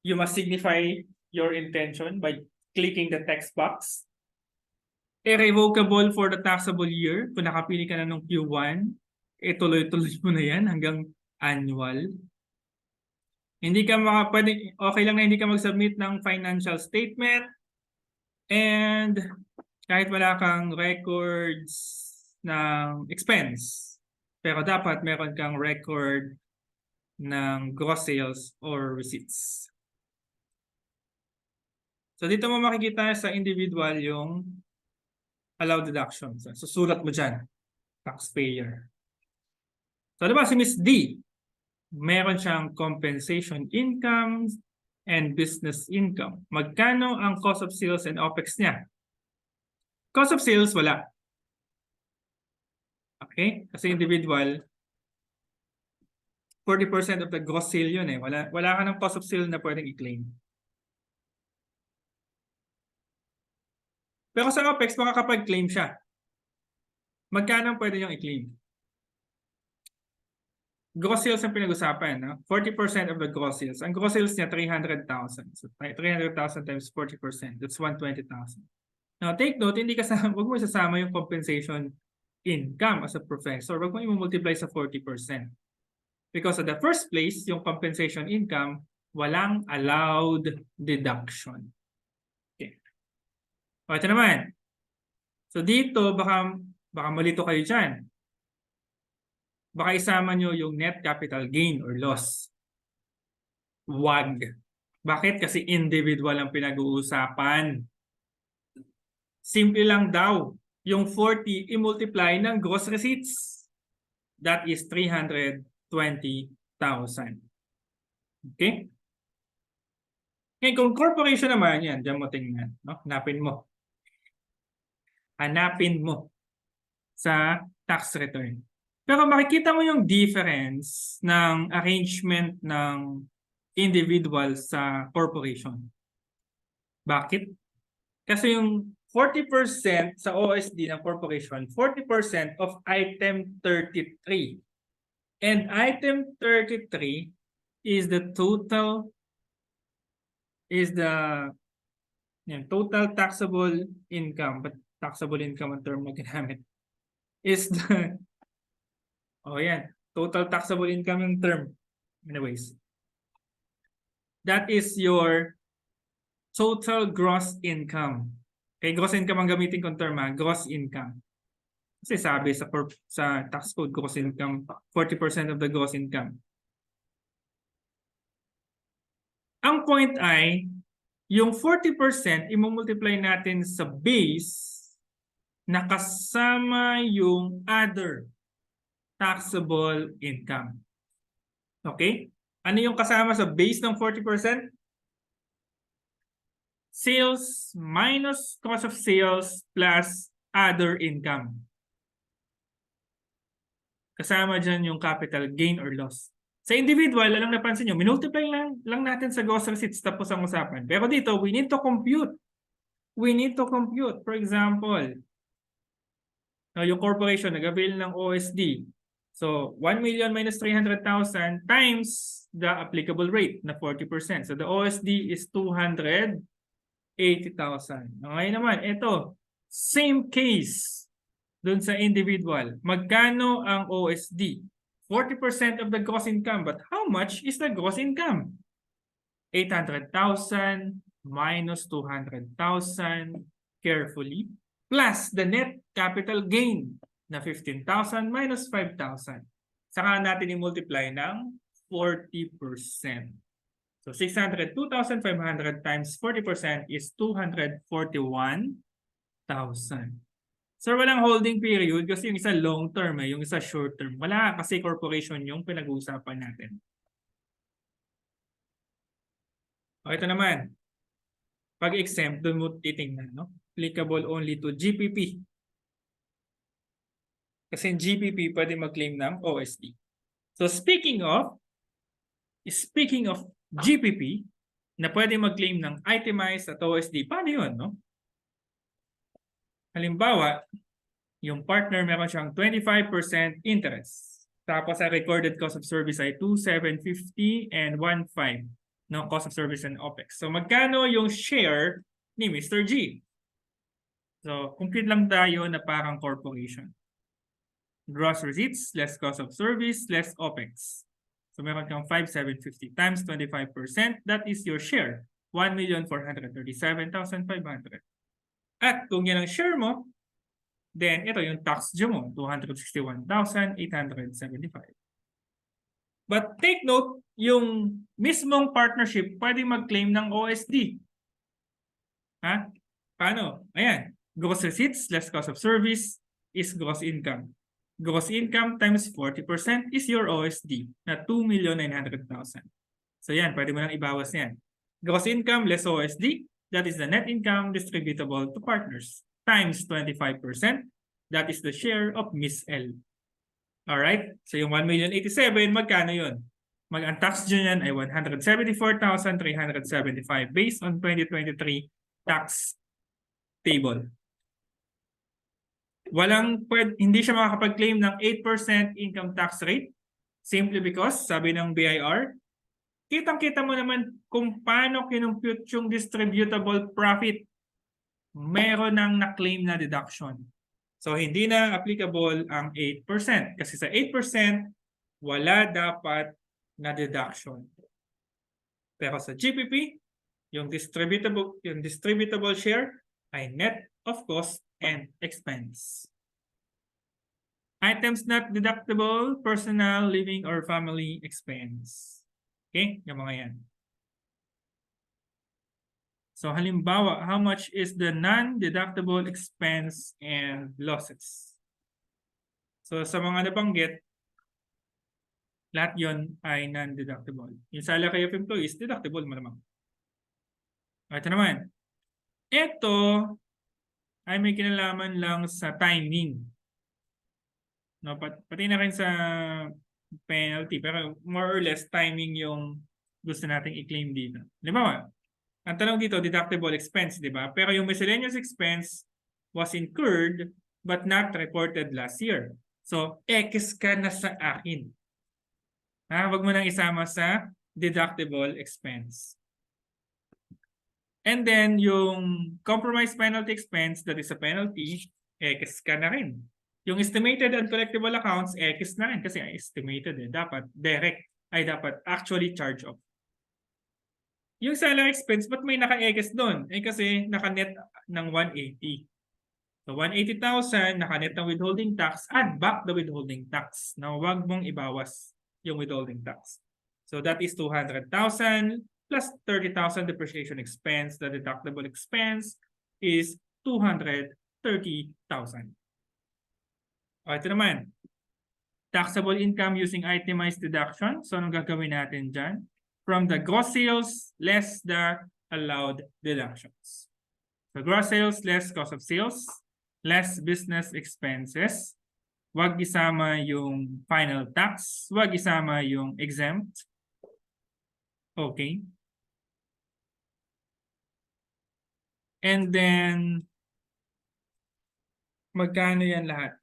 You must signify your intention by clicking the text box. Irrevocable for the taxable year. Kung nakapili ka na ng Q1, tuloy-tuloy mo na yan hanggang annual. Hindi ka pwede, okay lang na hindi ka mag-submit ng financial statement. And kahit wala kang records ng expense. Pero dapat meron kang record ng gross sales or receipts. So dito mo makikita sa individual yung allowed deductions. So sulat mo dyan, taxpayer. So diba si Miss D, meron siyang compensation income and business income. Magkano ang cost of sales and OPEX niya? Cost of sales, wala. Okay? Kasi individual, 40% of the gross sale yun eh. Wala ka ng cost of sale na pwedeng i-claim. Pero sa OPEX, makakapag-claim siya. Magkano pwede niyong i-claim? Gross sales ang pinag-usapan, no? 40% of the gross sales. Ang gross sales niya, 300,000. So, 300,000 times 40%. That's 120,000. Now, take note, wag mo isasama yung compensation income as a professor. Wag mo i-multiply sa 40%. Because in the first place, yung compensation income, walang allowed deduction. Okay. O, ito naman. So, dito, baka malito kayo dyan. Baka isama nyo yung net capital gain or loss. Wag. Bakit? Kasi individual ang pinag-uusapan. Simple lang daw. Yung 40 i-multiply ng gross receipts. That is 320,000. Okay? Ngayon, kung corporation naman yan, dyan mo tingnan. No? Hanapin mo sa tax return. Pero makikita mo yung difference ng arrangement ng individual sa corporation. Bakit? Kasi yung 40% sa OSD ng corporation, 40% of item 33. And item 33 is the total taxable income, but taxable income ang term na ginamit is the total taxable income yung term. Anyways, that is your total gross income. Okay, gross income ang gamitin kong term, gross income. Kasi sabi sa tax code, gross income, 40% of the gross income. Ang point ay, yung 40% imumultiply natin sa base na kasama yung other taxable income. Okay? Ano yung kasama sa base ng 40%? Sales minus cost of sales plus other income. Kasama dyan yung capital gain or loss. Sa individual, alam napansin nyo, minultiply lang natin sa gross receipts tapos ang usapan. Pero dito, we need to compute. For example, yung corporation nag-avail ng OSD. So, 1 million minus 300,000 times the applicable rate na 40%. So, the OSD is 280,000. Ngayon naman, ito, same case dun sa individual. Magkano ang OSD? 40% of the gross income. But how much is the gross income? 800,000 minus 200,000 carefully plus the net capital gain na 15,000 minus 5,000. Saka natin i-multiply ng 40%. So 602,500 times 40% is 241,000. So walang holding period kasi yung isa long term yung isa short term. Wala kasi corporation yung pinag-uusapan natin. O ito naman. Pag exempt, doon mo titingnan, no? Applicable only to GPP. Kasi in GPP, pwede mag-claim ng OSD. So speaking of GPP, na pwede mag-claim ng itemized at OSD, paano yun, no? Halimbawa, yung partner meron siyang 25% interest. Tapos ang recorded cost of service ay 2,750 and 1,500. No, cost of service and OPEX. So magkano yung share ni Mr. G? So complete lang tayo na parang corporation. Gross receipts less cost of service less OPEX. So meron kang 5,750 times 25%. That is your share. 1,437,500. At kung yan ang share mo, then ito yung tax due mo, 261,875. But take note, yung mismong partnership pwede mag-claim ng OSD. Ha? Paano? Ayan. Gross receipts less cost of service is gross income. Gross income times 40% is your OSD na 2,900,000. So yan, pwede mo nang ibawas yan. Gross income less OSD, that is the net income distributable to partners, times 25%, that is the share of Miss L. Alright? So yung 1,087,000, magkano yun? Ang tax dyan yan ay 174,375 based on 2023 tax table. Hindi siya makakapag-claim ng 8% income tax rate simply because, sabi ng BIR, kitang-kita mo naman kung paano kinumpute yung distributable profit. Meron ng na-claim na deduction. So, hindi na applicable ang 8%. Kasi sa 8%, wala dapat na deduction. Pero sa GPP, yung distributable share ay net of cost and expense. Items not deductible, personal, living, or family expense. Okay? Yung mga yan. So halimbawa, how much is the non-deductible expense and losses? So sa mga nabanggit, lahat yon ay non-deductible. Yung salary of employees, deductible mo naman. Ito naman. Ito ay may kinalaman lang sa timing. No, pati na rin sa penalty, pero more or less timing yung gusto nating i-claim dito. Halimbawa, ang tanong dito, deductible expense, di ba? Pero yung miscellaneous expense was incurred but not reported last year. So, X ka na sa akin. Wag mo nang isama sa deductible expense. And then, yung compromise penalty expense, that is a penalty, X ka na rin. Yung estimated uncollectible accounts, X na rin kasi estimated eh. Dapat direct, ay dapat actually charge off. Yung salary expense, ba't may naka-X doon? Eh kasi naka-net ng 180. So 180,000, naka-net ng withholding tax, add back the withholding tax. Now, wag mong ibawas yung withholding tax. So that is 200,000 plus 30,000 depreciation expense. The deductible expense is 230,000. Ito naman. Taxable income using itemized deduction. So anong gagawin natin dyan? From the gross sales less the allowed deductions. So gross sales less cost of sales, less business expenses. Wag isama yung final tax. Wag isama yung exempt. Okay. And then, magkano yan lahat?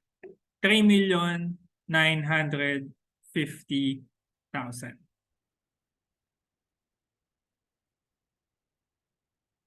3,950,000.